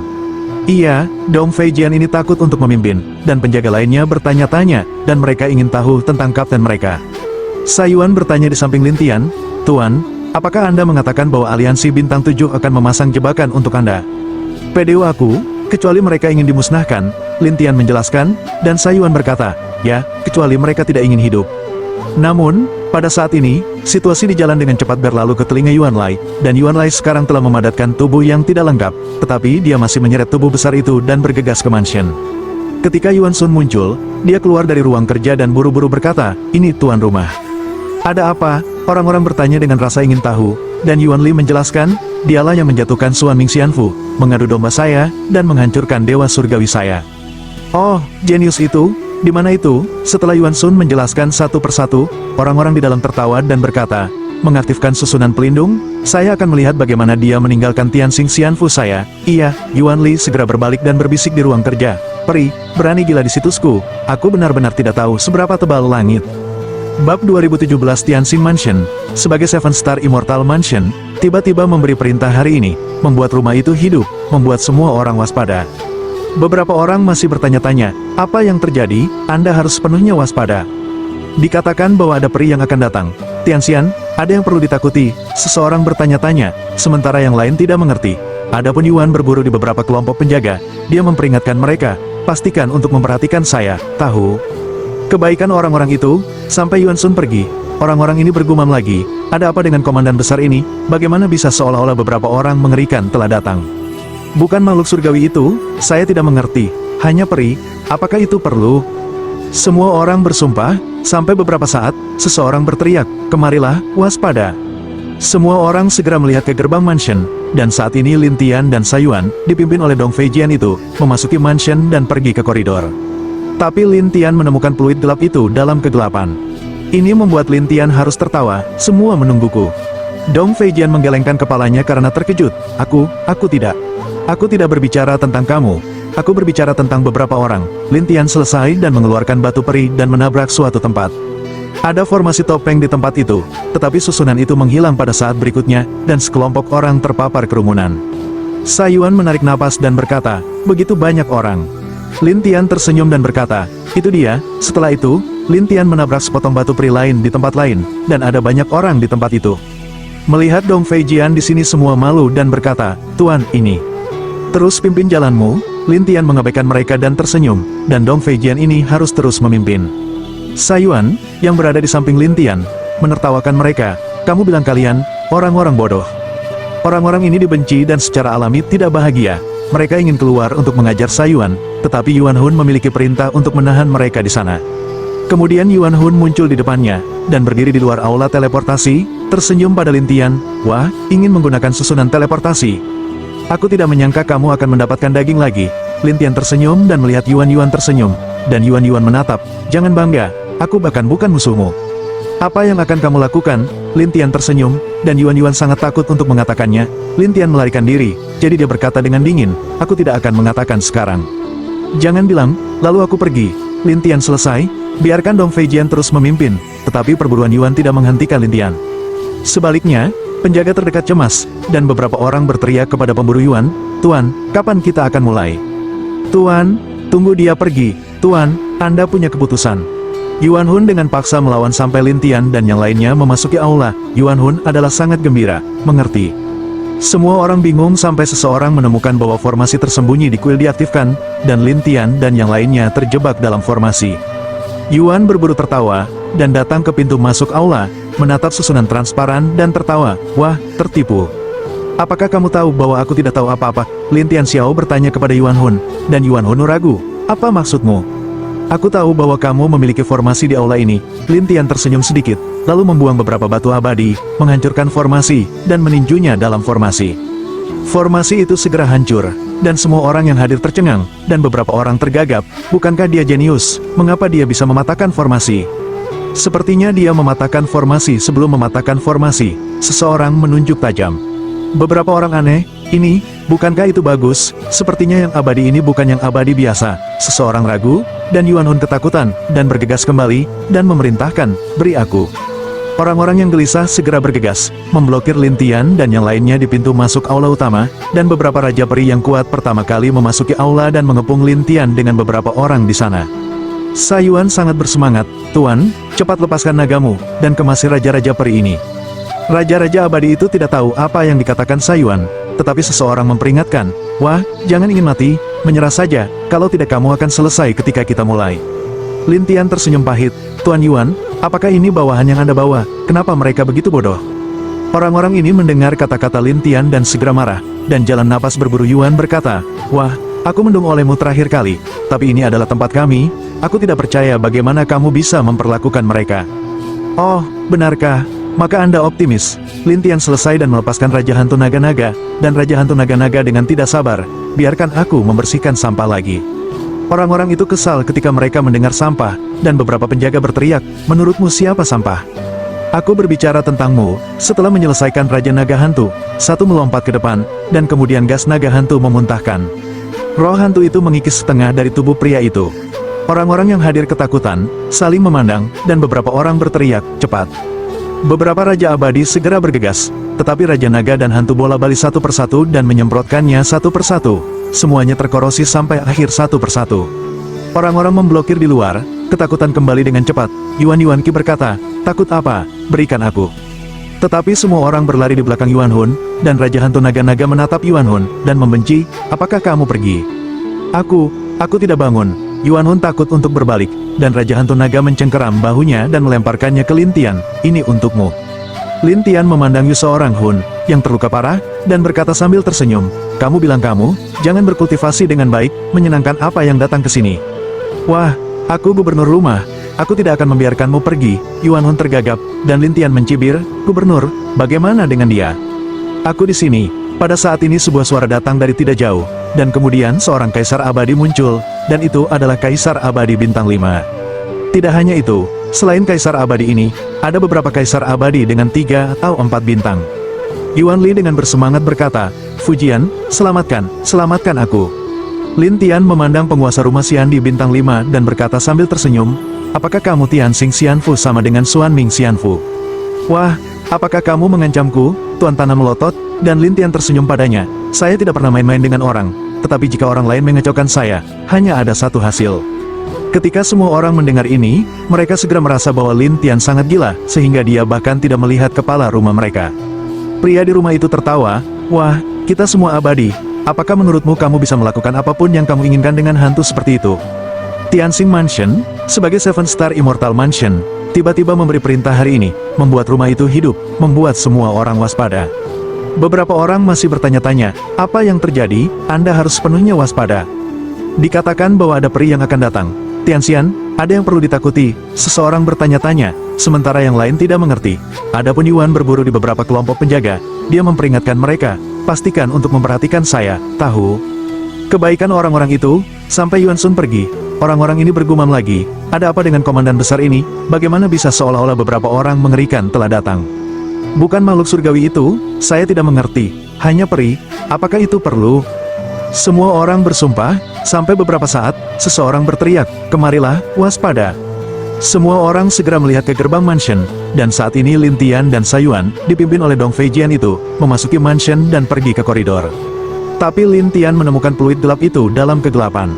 Iya, Dong Feijian ini takut untuk memimpin, dan penjaga lainnya bertanya-tanya, dan mereka ingin tahu tentang kapten mereka. Sayuan bertanya di samping Lin Tian, "Tuan, apakah Anda mengatakan bahwa aliansi Bintang 7 akan memasang jebakan untuk Anda?" "PDU aku, kecuali mereka ingin dimusnahkan," Lin Tian menjelaskan, dan Sayuan berkata, "Ya, kecuali mereka tidak ingin hidup." Namun, pada saat ini, situasi di jalan dengan cepat berlalu ke telinga Yuan Lai, dan Yuan Lai sekarang telah memadatkan tubuh yang tidak lengkap, tetapi dia masih menyeret tubuh besar itu dan bergegas ke mansion. Ketika Yuan Sun muncul, dia keluar dari ruang kerja dan buru-buru berkata, "Ini tuan rumah." "Ada apa?" Orang-orang bertanya dengan rasa ingin tahu, dan Yuan Li menjelaskan, "Dialah yang menjatuhkan Suan Ming Xianfu, mengadu domba saya, dan menghancurkan dewa surgawi saya." "Oh, jenius itu? Di mana itu?" Setelah Yuan Sun menjelaskan satu persatu, orang-orang di dalam tertawa dan berkata, "Mengaktifkan susunan pelindung, saya akan melihat bagaimana dia meninggalkan Tianxing Xianfu saya." "Iya." Yuan Li segera berbalik dan berbisik di ruang kerja, "Peri, berani gila di situsku, aku benar-benar tidak tahu seberapa tebal langit." Bab 2017 Tianxing Mansion, sebagai Seven Star Immortal Mansion, tiba-tiba memberi perintah hari ini, membuat rumah itu hidup, membuat semua orang waspada. Beberapa orang masih bertanya-tanya, "Apa yang terjadi? Anda harus sepenuhnya waspada." Dikatakan bahwa ada peri yang akan datang. "Tianxian, ada yang perlu ditakuti?" Seseorang bertanya-tanya, sementara yang lain tidak mengerti. Adapun Yuan berburu di beberapa kelompok penjaga, dia memperingatkan mereka, "Pastikan untuk memperhatikan saya, tahu?" Kebaikan orang-orang itu, sampai Yuan Sun pergi. Orang-orang ini bergumam lagi, "Ada apa dengan komandan besar ini? Bagaimana bisa seolah-olah beberapa orang mengerikan telah datang? Bukan makhluk surgawi itu, saya tidak mengerti, hanya peri, apakah itu perlu?" Semua orang bersumpah, sampai beberapa saat, seseorang berteriak, "Kemarilah, waspada." Semua orang segera melihat ke gerbang mansion, dan saat ini Lin Tian dan Sayuan, dipimpin oleh Dong Feijian itu, memasuki mansion dan pergi ke koridor. Tapi Lin Tian menemukan peluit gelap itu dalam kegelapan. Ini membuat Lin Tian harus tertawa, "Semua menungguku." Dong Feijian menggelengkan kepalanya karena terkejut, Aku tidak. Aku tidak berbicara tentang kamu. Aku berbicara tentang beberapa orang." Lin Tian selesai dan mengeluarkan batu peri dan menabrak suatu tempat. Ada formasi topeng di tempat itu, tetapi susunan itu menghilang pada saat berikutnya, dan sekelompok orang terpapar kerumunan. Sayuan menarik napas dan berkata, "Begitu banyak orang." Lin Tian tersenyum dan berkata, "Itu dia." Setelah itu, Lin Tian menabrak sepotong batu peri lain di tempat lain, dan ada banyak orang di tempat itu. Melihat Dong Feijian di sini semua malu dan berkata, "Tuan, ini. Terus pimpin jalanmu." Lin Tian mengabaikan mereka dan tersenyum, dan Dong Feijian ini harus terus memimpin. Sayuan, yang berada di samping Lin Tian, menertawakan mereka, "Kamu bilang kalian, orang-orang bodoh. Orang-orang ini dibenci dan secara alami tidak bahagia. Mereka ingin keluar untuk mengajar Sayuan, tetapi Yuan Hun memiliki perintah untuk menahan mereka di sana." Kemudian Yuan Hun muncul di depannya, dan berdiri di luar aula teleportasi, tersenyum pada Lin Tian, "Wah, ingin menggunakan susunan teleportasi. Aku tidak menyangka kamu akan mendapatkan daging lagi." Lin Tian tersenyum dan melihat Yuan tersenyum, dan Yuan menatap, "Jangan bangga, aku bahkan bukan musuhmu." "Apa yang akan kamu lakukan?" Lin Tian tersenyum, dan Yuan sangat takut untuk mengatakannya. Lin Tian melarikan diri, jadi dia berkata dengan dingin, "Aku tidak akan mengatakan sekarang." "Jangan bilang, lalu aku pergi." Lin Tian selesai, biarkan Dong Feijian terus memimpin, tetapi perburuan Yuan tidak menghentikan Lin Tian. Sebaliknya, penjaga terdekat cemas, dan beberapa orang berteriak kepada pemburu Yuan, "Tuan, kapan kita akan mulai?" "Tuan, tunggu dia pergi. Tuan, Anda punya keputusan." Yuan Hun dengan paksa melawan sampai Lin Tian dan yang lainnya memasuki aula. Yuan Hun adalah sangat gembira, mengerti. Semua orang bingung sampai seseorang menemukan bahwa formasi tersembunyi di kuil diaktifkan, dan Lin Tian dan yang lainnya terjebak dalam formasi. Yuan berburu tertawa, dan datang ke pintu masuk aula, menatap susunan transparan dan tertawa, "Wah, tertipu. Apakah kamu tahu bahwa aku tidak tahu apa-apa?" Lin Tian Xiao bertanya kepada Yuan Hun, dan Yuan Hun ragu, "Apa maksudmu?" "Aku tahu bahwa kamu memiliki formasi di aula ini." Lin Tian tersenyum sedikit, lalu membuang beberapa batu abadi, menghancurkan formasi, dan meninjunya dalam formasi. Formasi itu segera hancur, dan semua orang yang hadir tercengang, dan beberapa orang tergagap, "Bukankah dia jenius? Mengapa dia bisa mematahkan formasi?" "Sepertinya dia mematahkan formasi sebelum mematahkan formasi." Seseorang menunjuk tajam. Beberapa orang aneh, "Ini, bukankah itu bagus? Sepertinya yang abadi ini bukan yang abadi biasa." Seseorang ragu, dan Yuan Hun ketakutan, dan bergegas kembali, dan memerintahkan, "Beri aku." Orang-orang yang gelisah segera bergegas, memblokir Lin Tian dan yang lainnya di pintu masuk aula utama, dan beberapa Raja Peri yang kuat pertama kali memasuki aula dan mengepung Lin Tian dengan beberapa orang di sana. Sayuan sangat bersemangat, "Tuan, cepat lepaskan nagamu, dan kemasi Raja-Raja Peri ini." Raja-Raja Abadi itu tidak tahu apa yang dikatakan Sayuan, tetapi seseorang memperingatkan, "Wah, jangan ingin mati, menyerah saja, kalau tidak kamu akan selesai ketika kita mulai." Lin Tian tersenyum pahit, "Tuan Yuan, apakah ini bawahan yang Anda bawa? Kenapa mereka begitu bodoh?" Orang-orang ini mendengar kata-kata Lin Tian dan segera marah, dan jalan napas berburu Yuan berkata, "Wah, aku mendung olehmu terakhir kali, tapi ini adalah tempat kami, aku tidak percaya bagaimana kamu bisa memperlakukan mereka." "Oh, benarkah? Maka Anda optimis." Lin Tian selesai dan melepaskan Raja Hantu Naga-Naga, dan Raja Hantu Naga-Naga dengan tidak sabar, "Biarkan aku membersihkan sampah lagi." Orang-orang itu kesal ketika mereka mendengar sampah, dan beberapa penjaga berteriak, "Menurutmu siapa sampah? Aku berbicara tentangmu." Setelah menyelesaikan Raja Naga Hantu, satu melompat ke depan, dan kemudian gas naga hantu memuntahkan. Roh hantu itu mengikis setengah dari tubuh pria itu. Orang-orang yang hadir ketakutan, saling memandang, dan beberapa orang berteriak, "Cepat!" Beberapa Raja Abadi segera bergegas, tetapi Raja Naga dan Hantu Bola Bali satu persatu dan menyemprotkannya satu persatu. Semuanya terkorosi sampai akhir satu persatu. Orang-orang memblokir di luar, ketakutan kembali dengan cepat. Yuan Qi berkata, "Takut apa? Berikan aku." Tetapi semua orang berlari di belakang Yuan Hun, dan Raja Hantu Naga-Naga menatap Yuan Hun, dan membenci, "Apakah kamu pergi?" Aku tidak bangun." Yuan Hun takut untuk berbalik, dan Raja Hantu Naga mencengkeram bahunya dan melemparkannya ke Lin Tian, "Ini untukmu." Lin Tian memandang seorang Hun, yang terluka parah, dan berkata sambil tersenyum, "Kamu bilang kamu, jangan berkultivasi dengan baik, menyenangkan apa yang datang ke sini." "Wah, aku gubernur rumah, aku tidak akan membiarkanmu pergi." Yuan Hun tergagap, dan Lin Tian mencibir, "Gubernur, bagaimana dengan dia?" "Aku di sini." Pada saat ini sebuah suara datang dari tidak jauh, dan kemudian seorang Kaisar Abadi muncul, dan itu adalah Kaisar Abadi Bintang 5. Tidak hanya itu, selain Kaisar Abadi ini, ada beberapa Kaisar Abadi dengan 3 atau 4 bintang. Yuan Li dengan bersemangat berkata, "Fujian, selamatkan aku." Lin Tian memandang penguasa rumah Xian di Bintang 5 dan berkata sambil tersenyum, "Apakah kamu Tianxing Xianfu sama dengan Xuan Ming Xianfu?" "Wah, apakah kamu mengancamku, Tuan Tanah Melotot?" Dan Lin Tian tersenyum padanya, "Saya tidak pernah main-main dengan orang, tetapi jika orang lain mengecaukan saya, hanya ada satu hasil." Ketika semua orang mendengar ini, mereka segera merasa bahwa Lin Tian sangat gila, sehingga dia bahkan tidak melihat kepala rumah mereka. Pria di rumah itu tertawa, "Wah, kita semua abadi, apakah menurutmu kamu bisa melakukan apapun yang kamu inginkan dengan hantu seperti itu?" Tianxing Mansion, sebagai Seven Star Immortal Mansion, tiba-tiba memberi perintah hari ini, membuat rumah itu hidup, membuat semua orang waspada. Beberapa orang masih bertanya-tanya, "Apa yang terjadi? Anda harus sepenuhnya waspada. Dikatakan bahwa ada peri yang akan datang." "Tianxian, ada yang perlu ditakuti?" Seseorang bertanya-tanya, sementara yang lain tidak mengerti. Adapun Yuan berburu di beberapa kelompok penjaga, dia memperingatkan mereka, "Pastikan untuk memperhatikan saya, tahu?" Kebaikan orang-orang itu, sampai Yuan Sun pergi. Orang-orang ini bergumam lagi, "Ada apa dengan komandan besar ini? Bagaimana bisa seolah-olah beberapa orang mengerikan telah datang? Bukan makhluk surgawi itu, saya tidak mengerti, hanya peri, apakah itu perlu?" Semua orang bersumpah, sampai beberapa saat, seseorang berteriak, "Kemarilah, waspada." Semua orang segera melihat ke gerbang mansion, dan saat ini Lin Tian dan Sayuan, dipimpin oleh Dong Feijian itu, memasuki mansion dan pergi ke koridor. Tapi Lin Tian menemukan peluit gelap itu dalam kegelapan.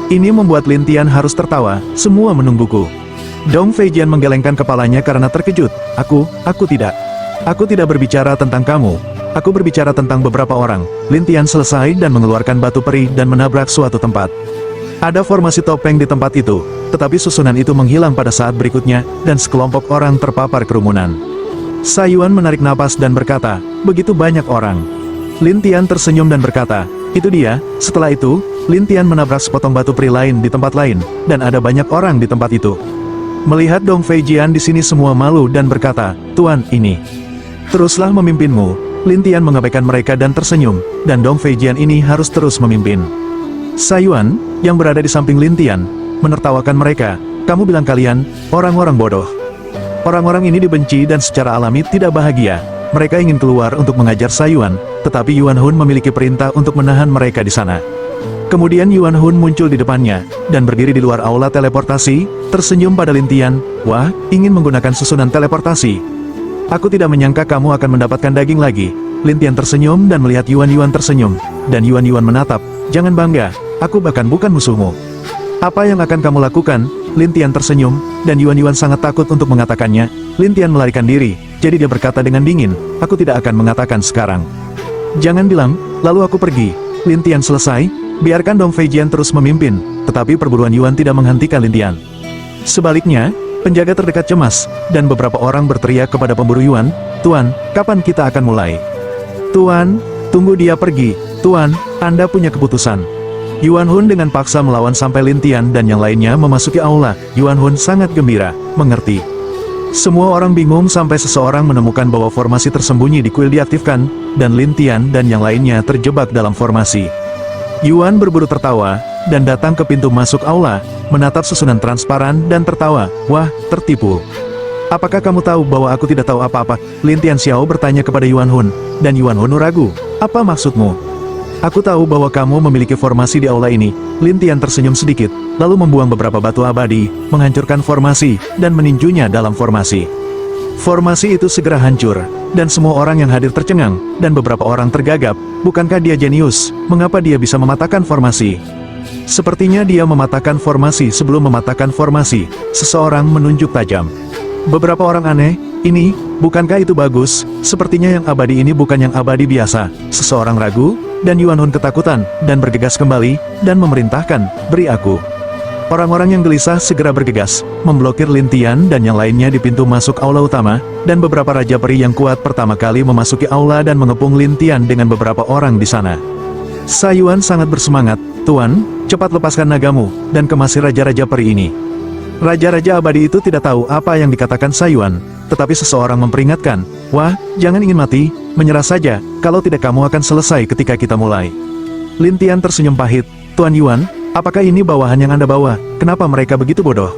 Ini membuat Lin Tian harus tertawa, "Semua menungguku." Dong Feijian menggelengkan kepalanya karena terkejut, Aku tidak berbicara tentang kamu. Aku berbicara tentang beberapa orang." Lin Tian selesai dan mengeluarkan batu peri dan menabrak suatu tempat. Ada formasi topeng di tempat itu, tetapi susunan itu menghilang pada saat berikutnya, dan sekelompok orang terpapar kerumunan. Sayuan menarik napas dan berkata, "Begitu banyak orang." Lin Tian tersenyum dan berkata, "Itu dia." Setelah itu, Lin Tian menabrak sepotong batu peri lain di tempat lain, dan ada banyak orang di tempat itu. Melihat Dong Feijian di sini semua malu dan berkata, "Tuan, ini. Teruslah memimpinmu." Lin Tian mengabaikan mereka dan tersenyum, dan Dong Feijian ini harus terus memimpin. Sayuan, yang berada di samping Lin Tian, menertawakan mereka, "Kamu bilang kalian, orang-orang bodoh." Orang-orang ini dibenci dan secara alami tidak bahagia. Mereka ingin keluar untuk mengajar Sayuan, tetapi Yuan Hun memiliki perintah untuk menahan mereka di sana. Kemudian Yuan Hun muncul di depannya, dan berdiri di luar aula teleportasi, tersenyum pada Lin Tian. Wah, ingin menggunakan susunan teleportasi. Aku tidak menyangka kamu akan mendapatkan daging lagi. Lin Tian tersenyum dan melihat Yuan Yuan tersenyum, dan Yuan Yuan menatap. Jangan bangga, aku bahkan bukan musuhmu. Apa yang akan kamu lakukan? Lin Tian tersenyum, dan Yuan Yuan sangat takut untuk mengatakannya. Lin Tian melarikan diri, jadi dia berkata dengan dingin, aku tidak akan mengatakan sekarang. Jangan bilang, lalu aku pergi. Lin Tian selesai. Biarkan Dong Feijian terus memimpin, tetapi perburuan Yuan tidak menghentikan Lin Tian. Sebaliknya, penjaga terdekat cemas, dan beberapa orang berteriak kepada pemburu Yuan, Tuan, kapan kita akan mulai? Tuan, tunggu dia pergi. Tuan, Anda punya keputusan. Yuan Hun dengan paksa melawan sampai Lin Tian dan yang lainnya memasuki aula. Yuan Hun sangat gembira, mengerti. Semua orang bingung sampai seseorang menemukan bahwa formasi tersembunyi di kuil diaktifkan, dan Lin Tian dan yang lainnya terjebak dalam formasi. Yuan berburu tertawa, dan datang ke pintu masuk aula, menatap susunan transparan dan tertawa. Wah, tertipu. Apakah kamu tahu bahwa aku tidak tahu apa-apa? Lin Tian Xiao bertanya kepada Yuan Hun, dan Yuan Hun ragu. Apa maksudmu? Aku tahu bahwa kamu memiliki formasi di aula ini. Lin Tian tersenyum sedikit, lalu membuang beberapa batu abadi, menghancurkan formasi, dan meninjunya dalam formasi. Formasi itu segera hancur, dan semua orang yang hadir tercengang, dan beberapa orang tergagap. Bukankah dia jenius? Mengapa dia bisa mematahkan formasi? Sepertinya dia mematahkan formasi sebelum mematahkan formasi. Seseorang menunjuk tajam. Beberapa orang aneh, ini, bukankah itu bagus? Sepertinya yang abadi ini bukan yang abadi biasa. Seseorang ragu, dan Yuan Hun ketakutan, dan bergegas kembali, dan memerintahkan, beri aku. Orang-orang yang gelisah segera bergegas, memblokir Lin Tian dan yang lainnya di pintu masuk aula utama, dan beberapa raja peri yang kuat pertama kali memasuki aula dan mengepung Lin Tian dengan beberapa orang di sana. Sa Yuan sangat bersemangat, Tuan, cepat lepaskan nagamu, dan kemasi raja-raja peri ini. Raja-raja abadi itu tidak tahu apa yang dikatakan Sa Yuan, tetapi seseorang memperingatkan, wah, jangan ingin mati, menyerah saja, kalau tidak kamu akan selesai ketika kita mulai. Lin Tian tersenyum pahit, Tuan Yuan, apakah ini bawahan yang Anda bawa? Kenapa mereka begitu bodoh?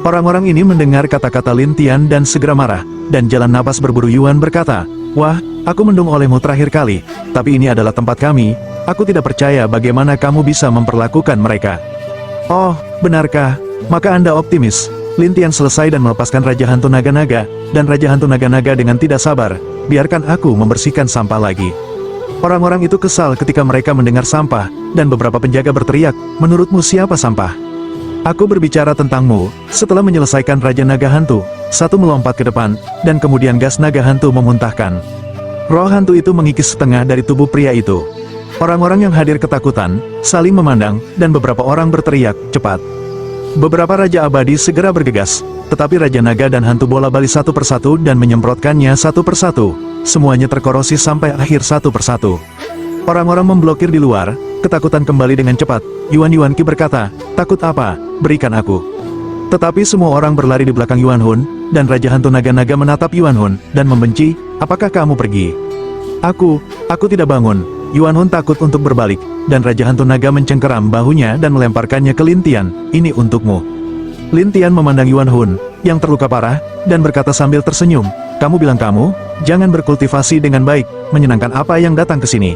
Orang-orang ini mendengar kata-kata Lin Tian dan segera marah, dan jalan napas berburu Yuan berkata, wah, aku mendung olehmu terakhir kali, tapi ini adalah tempat kami, aku tidak percaya bagaimana kamu bisa memperlakukan mereka. Oh, benarkah? Maka Anda optimis. Lin Tian selesai dan melepaskan Raja Hantu Naga-Naga, dan Raja Hantu Naga-Naga dengan tidak sabar, biarkan aku membersihkan sampah lagi. Orang-orang itu kesal ketika mereka mendengar sampah, dan beberapa penjaga berteriak, menurutmu siapa sampah? Aku berbicara tentangmu. Setelah menyelesaikan Raja Naga Hantu, satu melompat ke depan, dan kemudian gas Naga Hantu memuntahkan. Roh hantu itu mengikis setengah dari tubuh pria itu. Orang-orang yang hadir ketakutan, saling memandang, dan beberapa orang berteriak, cepat. Beberapa Raja Abadi segera bergegas, tetapi Raja Naga dan Hantu Bola balik satu persatu dan menyemprotkannya satu persatu. Semuanya terkorosi sampai akhir satu persatu. Orang-orang memblokir di luar, ketakutan kembali dengan cepat. Yuan Yuan Qi berkata, takut apa? Berikan aku. Tetapi semua orang berlari di belakang Yuan Hun, dan Raja Hantu Naga-Naga menatap Yuan Hun, dan membenci, apakah kamu pergi? Aku tidak bangun. Yuan Hun takut untuk berbalik, dan Raja Hantu Naga mencengkeram bahunya dan melemparkannya ke Lin Tian, ini untukmu. Lin Tian memandang Yuan Hun, yang terluka parah, dan berkata sambil tersenyum, kamu bilang kamu, jangan berkultivasi dengan baik, menyenangkan apa yang datang ke sini.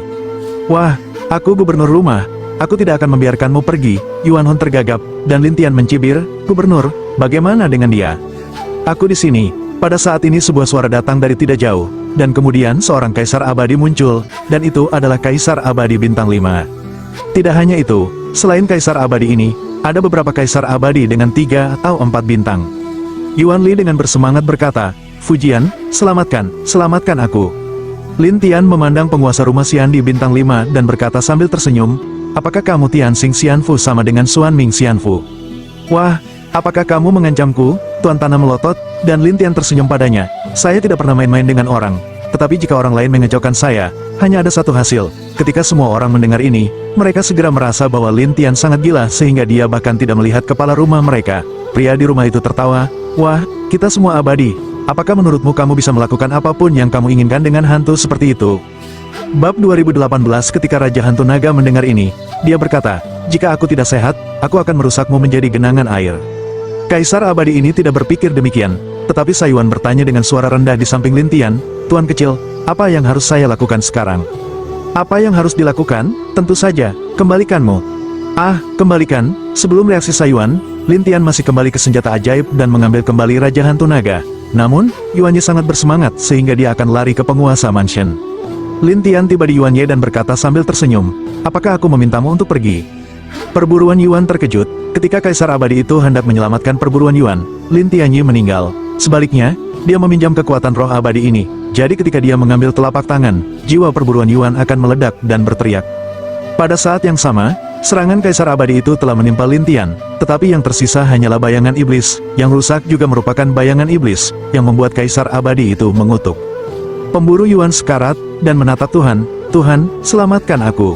Wah, aku gubernur rumah, aku tidak akan membiarkanmu pergi. Yuan Hun tergagap, dan Lin Tian mencibir, gubernur, bagaimana dengan dia? Aku di sini. Pada saat ini sebuah suara datang dari tidak jauh, dan kemudian seorang kaisar abadi muncul, dan itu adalah Kaisar Abadi Bintang 5. Tidak hanya itu, selain kaisar abadi ini, ada beberapa kaisar abadi dengan 3 atau 4 bintang. Yuan Li dengan bersemangat berkata, Fujian, selamatkan aku. Lin Tian memandang penguasa rumah Xian di Bintang 5 dan berkata sambil tersenyum, apakah kamu Tianxing Xianfu sama dengan Xuan Ming Xianfu? Wah, apakah kamu mengancamku? Tuan Tanah melotot, dan Lin Tian tersenyum padanya. Saya tidak pernah main-main dengan orang. Tetapi jika orang lain mengejauhkan saya, hanya ada satu hasil. Ketika semua orang mendengar ini, mereka segera merasa bahwa Lin Tian sangat gila sehingga dia bahkan tidak melihat kepala rumah mereka. Pria di rumah itu tertawa, wah, kita semua abadi. Apakah menurutmu kamu bisa melakukan apapun yang kamu inginkan dengan hantu seperti itu? Bab 2018 ketika Raja Hantu Naga mendengar ini, dia berkata, jika aku tidak sehat, aku akan merusakmu menjadi genangan air. Kaisar abadi ini tidak berpikir demikian, tetapi Sa Yuan bertanya dengan suara rendah di samping Lin Tian, Tuan kecil, apa yang harus saya lakukan sekarang? Apa yang harus dilakukan? Tentu saja, kembalikanmu. Ah, kembalikan. Sebelum reaksi Sayuan, Lin Tian masih kembali ke senjata ajaib dan mengambil kembali Raja Hantu Naga. Namun, Yuan Ye sangat bersemangat sehingga dia akan lari ke penguasa mansion. Lin Tian tiba di Yuan Ye dan berkata sambil tersenyum, "Apakah aku memintamu untuk pergi?" Perburuan Yuan terkejut, ketika Kaisar Abadi itu hendak menyelamatkan perburuan Yuan, Lin Tianyi meninggal. Sebaliknya, dia meminjam kekuatan roh abadi ini, jadi ketika dia mengambil telapak tangan, jiwa perburuan Yuan akan meledak dan berteriak. Pada saat yang sama, serangan Kaisar Abadi itu telah menimpa Lin Tian, tetapi yang tersisa hanyalah bayangan iblis, yang rusak juga merupakan bayangan iblis, yang membuat Kaisar Abadi itu mengutuk. Pemburu Yuan sekarat, dan menatap Tuhan, "Tuhan, selamatkan aku."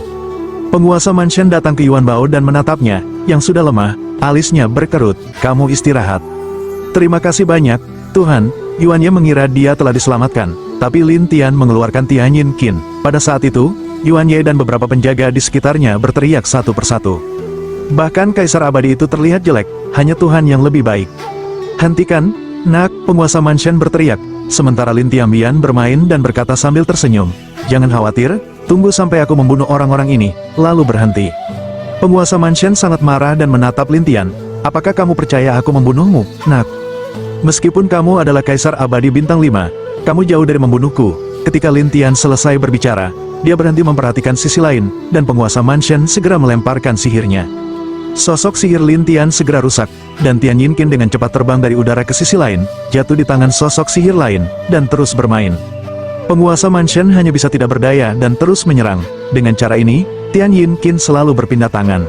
Penguasa mansion datang ke Yuan Bao dan menatapnya, yang sudah lemah, alisnya berkerut, "Kamu istirahat." "Terima kasih banyak, Tuhan." Yuan Ye mengira dia telah diselamatkan, tapi Lin Tian mengeluarkan Tianyin Qin. Pada saat itu, Yuan Ye dan beberapa penjaga di sekitarnya berteriak satu persatu. Bahkan Kaisar Abadi itu terlihat jelek, hanya Tuhan yang lebih baik. "Hentikan, nak!" Penguasa mansion berteriak, sementara Lin Tianbian bermain dan berkata sambil tersenyum, "Jangan khawatir, tunggu sampai aku membunuh orang-orang ini, lalu berhenti." Penguasa mansion sangat marah dan menatap Lin Tian, "Apakah kamu percaya aku membunuhmu, nak? Meskipun kamu adalah Kaisar Abadi Bintang 5, kamu jauh dari membunuhku." Ketika Lin Tian selesai berbicara, dia berhenti memperhatikan sisi lain, dan penguasa mansion segera melemparkan sihirnya. Sosok sihir Lin Tian segera rusak, dan Tianyin Qin dengan cepat terbang dari udara ke sisi lain, jatuh di tangan sosok sihir lain, dan terus bermain. Penguasa mansion hanya bisa tidak berdaya dan terus menyerang. Dengan cara ini, Tianyin Qin selalu berpindah tangan.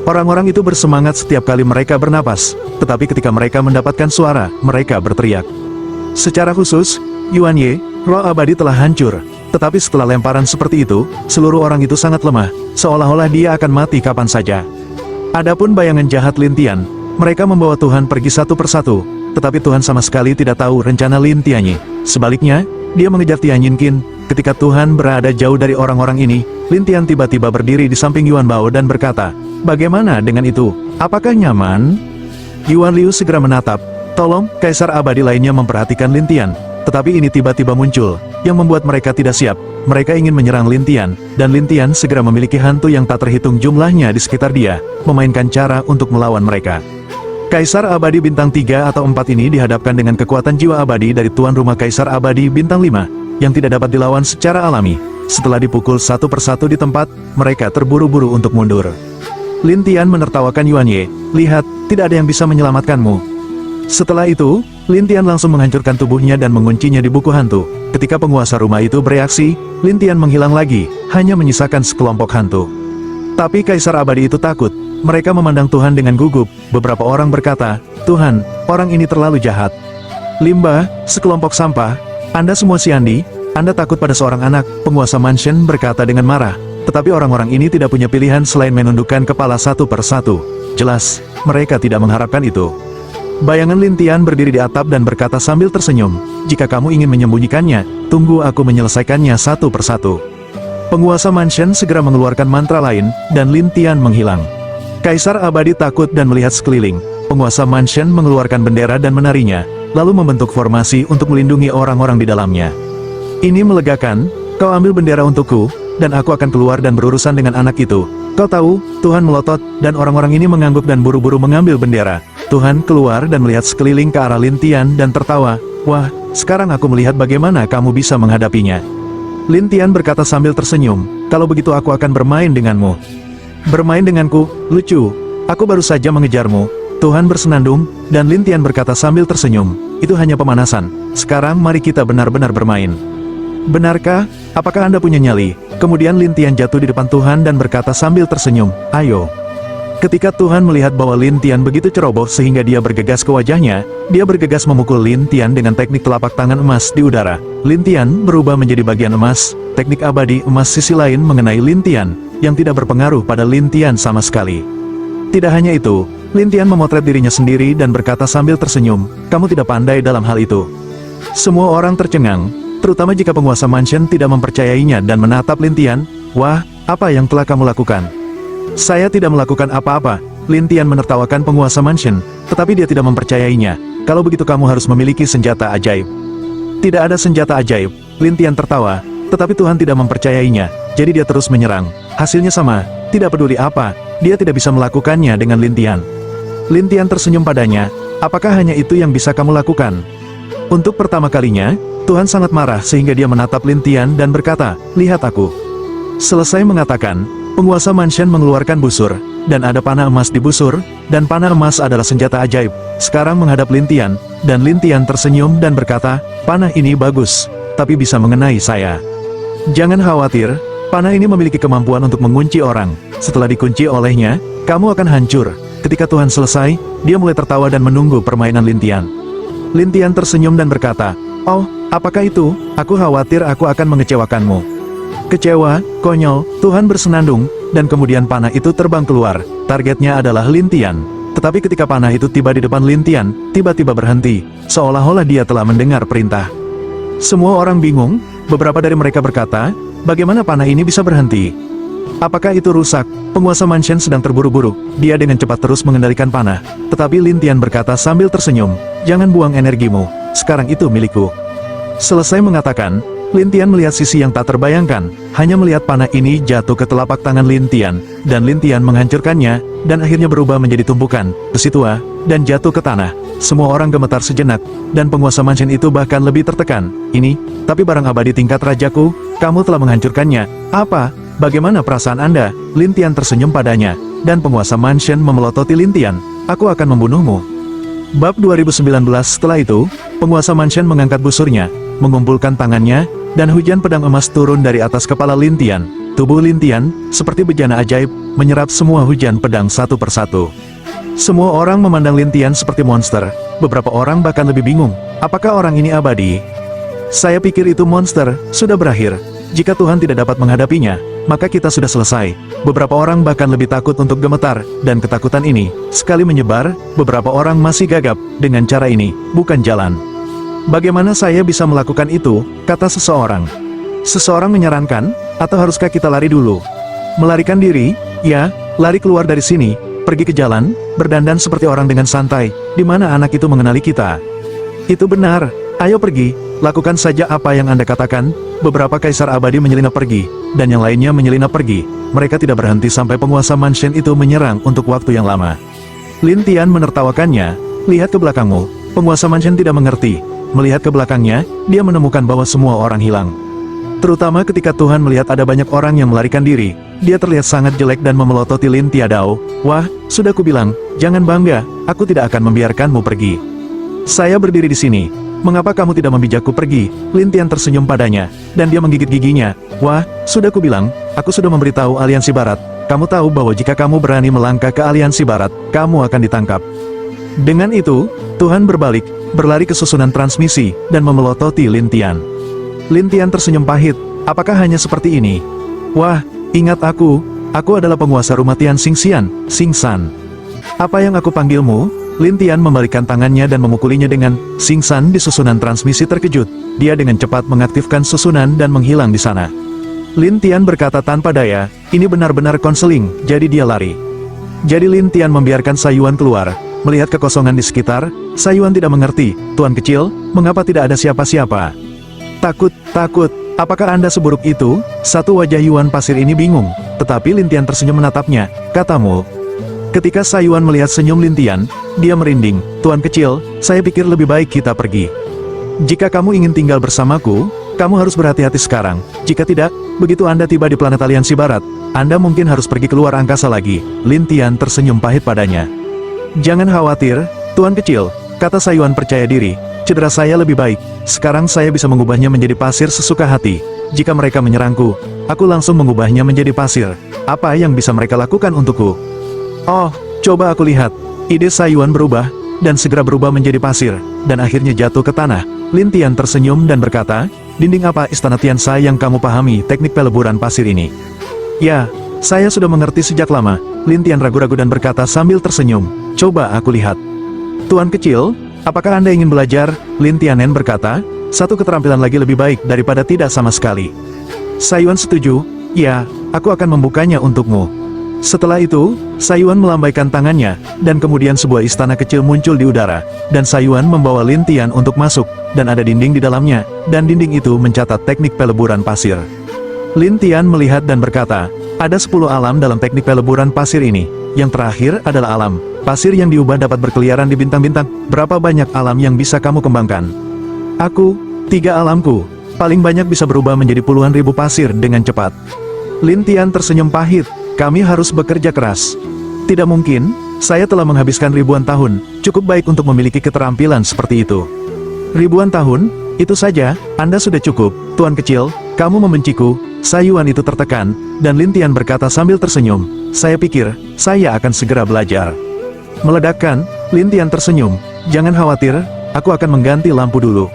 Orang-orang itu bersemangat setiap kali mereka bernapas, tetapi ketika mereka mendapatkan suara, mereka berteriak. Secara khusus, Yuan Ye, roh abadi telah hancur. Tetapi setelah lemparan seperti itu, seluruh orang itu sangat lemah, seolah-olah dia akan mati kapan saja. Adapun bayangan jahat Lin Tian, mereka membawa Tuhan pergi satu persatu, tetapi Tuhan sama sekali tidak tahu rencana Lin Tianyi. Sebaliknya, dia mengejar Tianyin Qin. Ketika Tuhan berada jauh dari orang-orang ini, Lin Tian tiba-tiba berdiri di samping Yuan Bao dan berkata, "Bagaimana dengan itu? Apakah nyaman?" Yuan Liu segera menatap. Tolong, Kaisar Abadi lainnya memperhatikan Lin Tian. Tetapi ini tiba-tiba muncul, yang membuat mereka tidak siap. Mereka ingin menyerang Lin Tian, dan Lin Tian segera memiliki hantu yang tak terhitung jumlahnya di sekitar dia, memainkan cara untuk melawan mereka. Kaisar Abadi Bintang 3 atau 4 ini dihadapkan dengan kekuatan jiwa abadi dari tuan rumah Kaisar Abadi Bintang 5, yang tidak dapat dilawan secara alami. Setelah dipukul satu persatu di tempat, mereka terburu-buru untuk mundur. Lin Tian menertawakan Yuan Ye, "Lihat, tidak ada yang bisa menyelamatkanmu." Setelah itu, Lin Tian langsung menghancurkan tubuhnya dan menguncinya di buku hantu. Ketika penguasa rumah itu bereaksi, Lin Tian menghilang lagi, hanya menyisakan sekelompok hantu. Tapi Kaisar Abadi itu takut. Mereka memandang Tuhan dengan gugup. Beberapa orang berkata, "Tuhan, orang ini terlalu jahat." "Limbah, sekelompok sampah. Anda semua Siandi, Anda takut pada seorang anak," penguasa mansion berkata dengan marah. Tetapi orang-orang ini tidak punya pilihan selain menundukkan kepala satu persatu. Jelas, mereka tidak mengharapkan itu. Bayangan Lin Tian berdiri di atap dan berkata sambil tersenyum, "Jika kamu ingin menyembunyikannya, tunggu aku menyelesaikannya satu persatu." Penguasa mansion segera mengeluarkan mantra lain, dan Lin Tian menghilang. Kaisar Abadi takut dan melihat sekeliling. Penguasa mansion mengeluarkan bendera dan menarinya, lalu membentuk formasi untuk melindungi orang-orang di dalamnya. "Ini melegakan, kau ambil bendera untukku, dan aku akan keluar dan berurusan dengan anak itu. Kau tahu, Tuhan melotot, dan orang-orang ini mengangguk dan buru-buru mengambil bendera." Tuhan keluar dan melihat sekeliling ke arah Lin Tian dan tertawa, "Wah, sekarang aku melihat bagaimana kamu bisa menghadapinya." Lin Tian berkata sambil tersenyum, "Kalau begitu aku akan bermain denganmu." "Bermain denganku? Lucu. Aku baru saja mengejarmu." Tuhan bersenandung, dan Lin Tian berkata sambil tersenyum, "Itu hanya pemanasan. Sekarang mari kita benar-benar bermain." "Benarkah? Apakah Anda punya nyali?" Kemudian Lin Tian jatuh di depan Tuhan dan berkata sambil tersenyum, "Ayo." Ketika Tuhan melihat bahwa Lin Tian begitu ceroboh sehingga dia bergegas ke wajahnya, dia bergegas memukul Lin Tian dengan teknik telapak tangan emas di udara. Lin Tian berubah menjadi bagian emas, teknik abadi emas sisi lain mengenai Lin Tian, yang tidak berpengaruh pada Lin Tian sama sekali. Tidak hanya itu, Lin Tian memotret dirinya sendiri dan berkata sambil tersenyum, "Kamu tidak pandai dalam hal itu." Semua orang tercengang, terutama jika penguasa mansion tidak mempercayainya dan menatap Lin Tian. "Wah, apa yang telah kamu lakukan?" "Saya tidak melakukan apa-apa." Lin Tian menertawakan penguasa mansion, tetapi dia tidak mempercayainya. "Kalau begitu kamu harus memiliki senjata ajaib." "Tidak ada senjata ajaib." Lin Tian tertawa, tetapi Tuhan tidak mempercayainya, jadi dia terus menyerang. Hasilnya sama, tidak peduli apa, dia tidak bisa melakukannya dengan Lin Tian. Lin Tian tersenyum padanya, apakah hanya itu yang bisa kamu lakukan? Untuk pertama kalinya, Tuhan sangat marah sehingga dia menatap Lin Tian dan berkata, lihat aku. Selesai mengatakan, penguasa Manshan mengeluarkan busur, dan ada panah emas di busur, dan panah emas adalah senjata ajaib. Sekarang menghadap Lin Tian, dan Lin Tian tersenyum dan berkata, panah ini bagus, tapi bisa mengenai saya. Jangan khawatir, panah ini memiliki kemampuan untuk mengunci orang. Setelah dikunci olehnya, kamu akan hancur. Ketika Tuhan selesai, dia mulai tertawa dan menunggu permainan Lin Tian. Lin Tian tersenyum dan berkata, oh, apakah itu? Aku khawatir aku akan mengecewakanmu. Kecewa, konyol, Tuhan bersenandung, dan kemudian panah itu terbang keluar. Targetnya adalah Lin Tian. Tetapi ketika panah itu tiba di depan Lin Tian, tiba-tiba berhenti, seolah-olah dia telah mendengar perintah. Semua orang bingung, beberapa dari mereka berkata, bagaimana panah ini bisa berhenti? Apakah itu rusak? Penguasa Manshan sedang terburu-buru, dia dengan cepat terus mengendalikan panah. Tetapi Lin Tian berkata sambil tersenyum, jangan buang energimu, sekarang itu milikku. Selesai mengatakan, Lin Tian melihat sisi yang tak terbayangkan, hanya melihat panah ini jatuh ke telapak tangan Lin Tian, dan Lin Tian menghancurkannya, dan akhirnya berubah menjadi tumpukan, besi tua, dan jatuh ke tanah. Semua orang gemetar sejenak, dan penguasa Manshan itu bahkan lebih tertekan. Ini, tapi barang abadi tingkat rajaku, kamu telah menghancurkannya. Apa? Bagaimana perasaan Anda? Lin Tian tersenyum padanya, dan penguasa Manshan memelototi Lin Tian. Aku akan membunuhmu. Bab 2019. Setelah itu, penguasa Manshan mengangkat busurnya, mengumpulkan tangannya, dan hujan pedang emas turun dari atas kepala Lin Tian. Tubuh Lin Tian, seperti bejana ajaib, menyerap semua hujan pedang satu persatu. Semua orang memandang Lin Tian seperti monster, beberapa orang bahkan lebih bingung, apakah orang ini abadi? Saya pikir itu monster, sudah berakhir. Jika Tuhan tidak dapat menghadapinya, maka kita sudah selesai. Beberapa orang bahkan lebih takut untuk gemetar, dan ketakutan ini, sekali menyebar, beberapa orang masih gagap, dengan cara ini, bukan jalan. Bagaimana saya bisa melakukan itu, kata seseorang. Seseorang menyarankan, atau haruskah kita lari dulu? Melarikan diri? Ya, lari keluar dari sini, pergi ke jalan, berdandan seperti orang dengan santai, di mana anak itu mengenali kita. Itu benar, ayo pergi, lakukan saja apa yang Anda katakan. Beberapa kaisar abadi menyelinap pergi, dan yang lainnya menyelinap pergi. Mereka tidak berhenti sampai penguasa Manshan itu menyerang untuk waktu yang lama. Lin Tian menertawakannya, lihat ke belakangmu, penguasa Manshan tidak mengerti. Melihat ke belakangnya, dia menemukan bahwa semua orang hilang. Terutama ketika Tuhan melihat ada banyak orang yang melarikan diri, dia terlihat sangat jelek dan memelototi Lin Tiadao. Wah, sudah kubilang, jangan bangga, aku tidak akan membiarkanmu pergi. Saya berdiri di sini. Mengapa kamu tidak membijakku pergi? Lin Tian tersenyum padanya, dan dia menggigit giginya. Wah, sudah kubilang, aku sudah memberitahu Aliansi Barat. Kamu tahu bahwa jika kamu berani melangkah ke Aliansi Barat, kamu akan ditangkap. Dengan itu, Tuhan berbalik, berlari ke susunan transmisi, dan memelototi Lin Tian. Lin Tian tersenyum pahit, apakah hanya seperti ini? Wah, ingat aku adalah penguasa rumah Tian Xingxian, Xingsan. Apa yang aku panggilmu? Lin Tian membalikkan tangannya dan memukulinya dengan Xingsan di susunan transmisi terkejut. Dia dengan cepat mengaktifkan susunan dan menghilang di sana. Lin Tian berkata tanpa daya, ini benar-benar konseling, jadi dia lari. Jadi Lin Tian membiarkan Sayuan keluar. Melihat kekosongan di sekitar, Sayuan tidak mengerti, Tuan kecil, mengapa tidak ada siapa-siapa? Takut, apakah Anda seburuk itu? Satu wajah Yuan pasir ini bingung, tetapi Lin Tian tersenyum menatapnya, katamu. Ketika Sayuan melihat senyum Lin Tian, dia merinding, Tuan kecil, saya pikir lebih baik kita pergi. Jika kamu ingin tinggal bersamaku, kamu harus berhati-hati sekarang, jika tidak, begitu Anda tiba di planet Aliansi Barat, Anda mungkin harus pergi keluar angkasa lagi. Lin Tian tersenyum pahit padanya. Jangan khawatir, Tuan kecil, kata Sayuan percaya diri, cedera saya lebih baik, sekarang saya bisa mengubahnya menjadi pasir sesuka hati. Jika mereka menyerangku, aku langsung mengubahnya menjadi pasir. Apa yang bisa mereka lakukan untukku? Oh, coba aku lihat. Ide Sayuan berubah, dan segera berubah menjadi pasir, dan akhirnya jatuh ke tanah. Lin Tian tersenyum dan berkata, dinding apa istana Tianxia yang kamu pahami teknik peleburan pasir ini? Ya, saya sudah mengerti sejak lama. Lin Tian ragu-ragu dan berkata sambil tersenyum, coba aku lihat. Tuan kecil, apakah Anda ingin belajar? Lin Tianen berkata, satu keterampilan lagi lebih baik daripada tidak sama sekali. Sayuan setuju, ya, aku akan membukanya untukmu. Setelah itu, Sayuan melambaikan tangannya, dan kemudian sebuah istana kecil muncul di udara, dan Sayuan membawa Lin Tian untuk masuk, dan ada dinding di dalamnya, dan dinding itu mencatat teknik peleburan pasir. Lin Tian melihat dan berkata, Ada 10 alam dalam teknik peleburan pasir ini. Yang terakhir adalah alam pasir yang diubah dapat berkeliaran di bintang-bintang. Berapa banyak alam yang bisa kamu kembangkan? Aku, 3 alamku. Paling banyak bisa berubah menjadi puluhan ribu pasir dengan cepat. Lin Tian tersenyum pahit. Kami harus bekerja keras. Tidak mungkin, saya telah menghabiskan ribuan tahun. Cukup baik untuk memiliki keterampilan seperti itu. Ribuan tahun? Itu saja, Anda sudah cukup. Tuan kecil, kamu membenciku. Sayuan itu tertekan, dan Lin Tian berkata sambil tersenyum, saya pikir, saya akan segera belajar. Meledakkan, Lin Tian tersenyum, jangan khawatir, aku akan mengganti lampu dulu.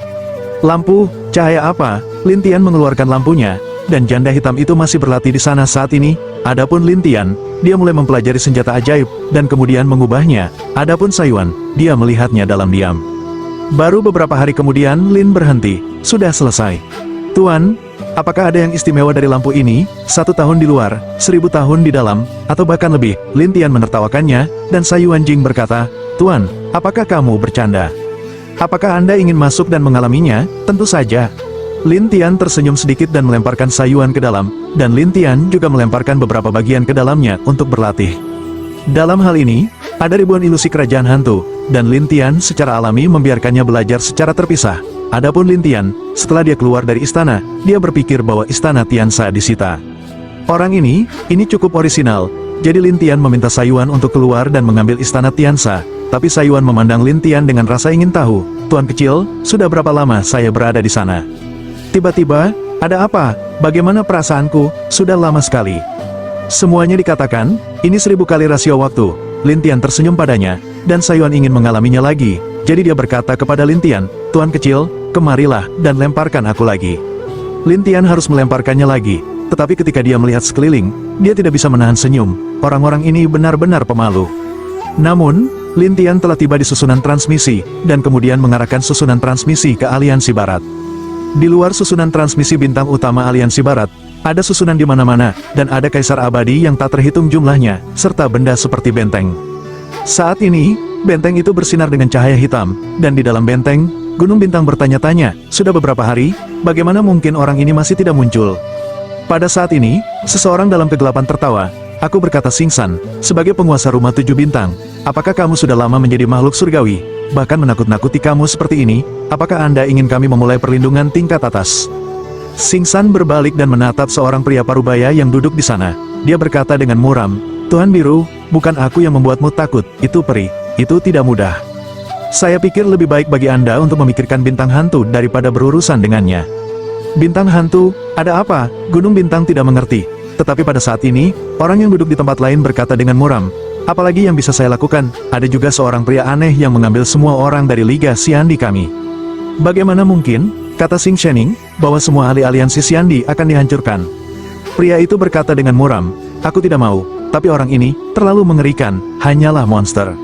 Lampu, cahaya apa? Lin Tian mengeluarkan lampunya, dan janda hitam itu masih berlatih di sana saat ini. Adapun Lin Tian, dia mulai mempelajari senjata ajaib, dan kemudian mengubahnya. Adapun Sayuan, dia melihatnya dalam diam. Baru beberapa hari kemudian Lin berhenti, sudah selesai. Tuan, apakah ada yang istimewa dari lampu ini? 1 tahun di luar, 1000 tahun di dalam, atau bahkan lebih? Lin Tian menertawakannya, dan Sayuan Jing berkata, Tuan, apakah kamu bercanda? Apakah Anda ingin masuk dan mengalaminya? Tentu saja. Lin Tian tersenyum sedikit dan melemparkan Sayuan ke dalam, dan Lin Tian juga melemparkan beberapa bagian ke dalamnya untuk berlatih. Dalam hal ini, ada ribuan ilusi kerajaan hantu, dan Lin Tian secara alami membiarkannya belajar secara terpisah. Adapun Lin Tian, setelah dia keluar dari istana, dia berpikir bahwa istana Tiansa disita. Orang ini cukup orisinal, jadi Lin Tian meminta Sayuan untuk keluar dan mengambil istana Tiansa, tapi Sayuan memandang Lin Tian dengan rasa ingin tahu, Tuan kecil, sudah berapa lama saya berada di sana? Tiba-tiba, ada apa? Bagaimana perasaanku? Sudah lama sekali. Semuanya dikatakan, ini 1000 kali rasio waktu. Lin Tian tersenyum padanya, dan Sayuan ingin mengalaminya lagi, jadi dia berkata kepada Lin Tian, Tuan kecil, kemarilah, dan lemparkan aku lagi. Lin Tian harus melemparkannya lagi, tetapi ketika dia melihat sekeliling, dia tidak bisa menahan senyum. Orang-orang ini benar-benar pemalu. Namun, Lin Tian telah tiba di susunan transmisi, dan kemudian mengarahkan susunan transmisi ke Aliansi Barat. Di luar susunan transmisi bintang utama Aliansi Barat, ada susunan di mana-mana, dan ada kaisar abadi yang tak terhitung jumlahnya, serta benda seperti benteng. Saat ini, benteng itu bersinar dengan cahaya hitam, dan di dalam benteng, Gunung Bintang bertanya-tanya, sudah beberapa hari, bagaimana mungkin orang ini masih tidak muncul? Pada saat ini, seseorang dalam kegelapan tertawa, aku berkata Singsan, sebagai penguasa rumah 7 bintang, apakah kamu sudah lama menjadi makhluk surgawi? Bahkan menakut-nakuti kamu seperti ini, apakah Anda ingin kami memulai perlindungan tingkat atas? Singsan berbalik dan menatap seorang pria parubaya yang duduk di sana. Dia berkata dengan muram, Tuhan Biru, bukan aku yang membuatmu takut, itu peri, itu tidak mudah. Saya pikir lebih baik bagi Anda untuk memikirkan bintang hantu daripada berurusan dengannya. Bintang hantu, ada apa? Gunung Bintang tidak mengerti. Tetapi pada saat ini, orang yang duduk di tempat lain berkata dengan muram, apalagi yang bisa saya lakukan? Ada juga seorang pria aneh yang mengambil semua orang dari Liga Xiandi kami. Bagaimana mungkin, kata Xing Shening, bahwa semua ahli aliansi Xiandi akan dihancurkan? Pria itu berkata dengan muram, aku tidak mau, tapi orang ini terlalu mengerikan, hanyalah monster.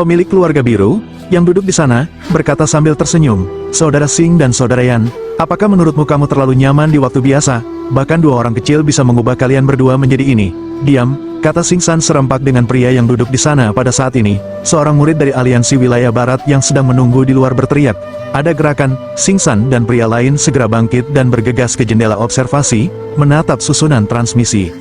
Pemilik keluarga biru, yang duduk di sana, berkata sambil tersenyum, Saudara Xing dan Saudara Yan, apakah menurutmu kamu terlalu nyaman di waktu biasa? Bahkan 2 orang kecil bisa mengubah kalian berdua menjadi ini. Diam, kata Xing San serempak dengan pria yang duduk di sana pada saat ini. Seorang murid dari aliansi wilayah barat yang sedang menunggu di luar berteriak. Ada gerakan, Xing San dan pria lain segera bangkit dan bergegas ke jendela observasi, menatap susunan transmisi.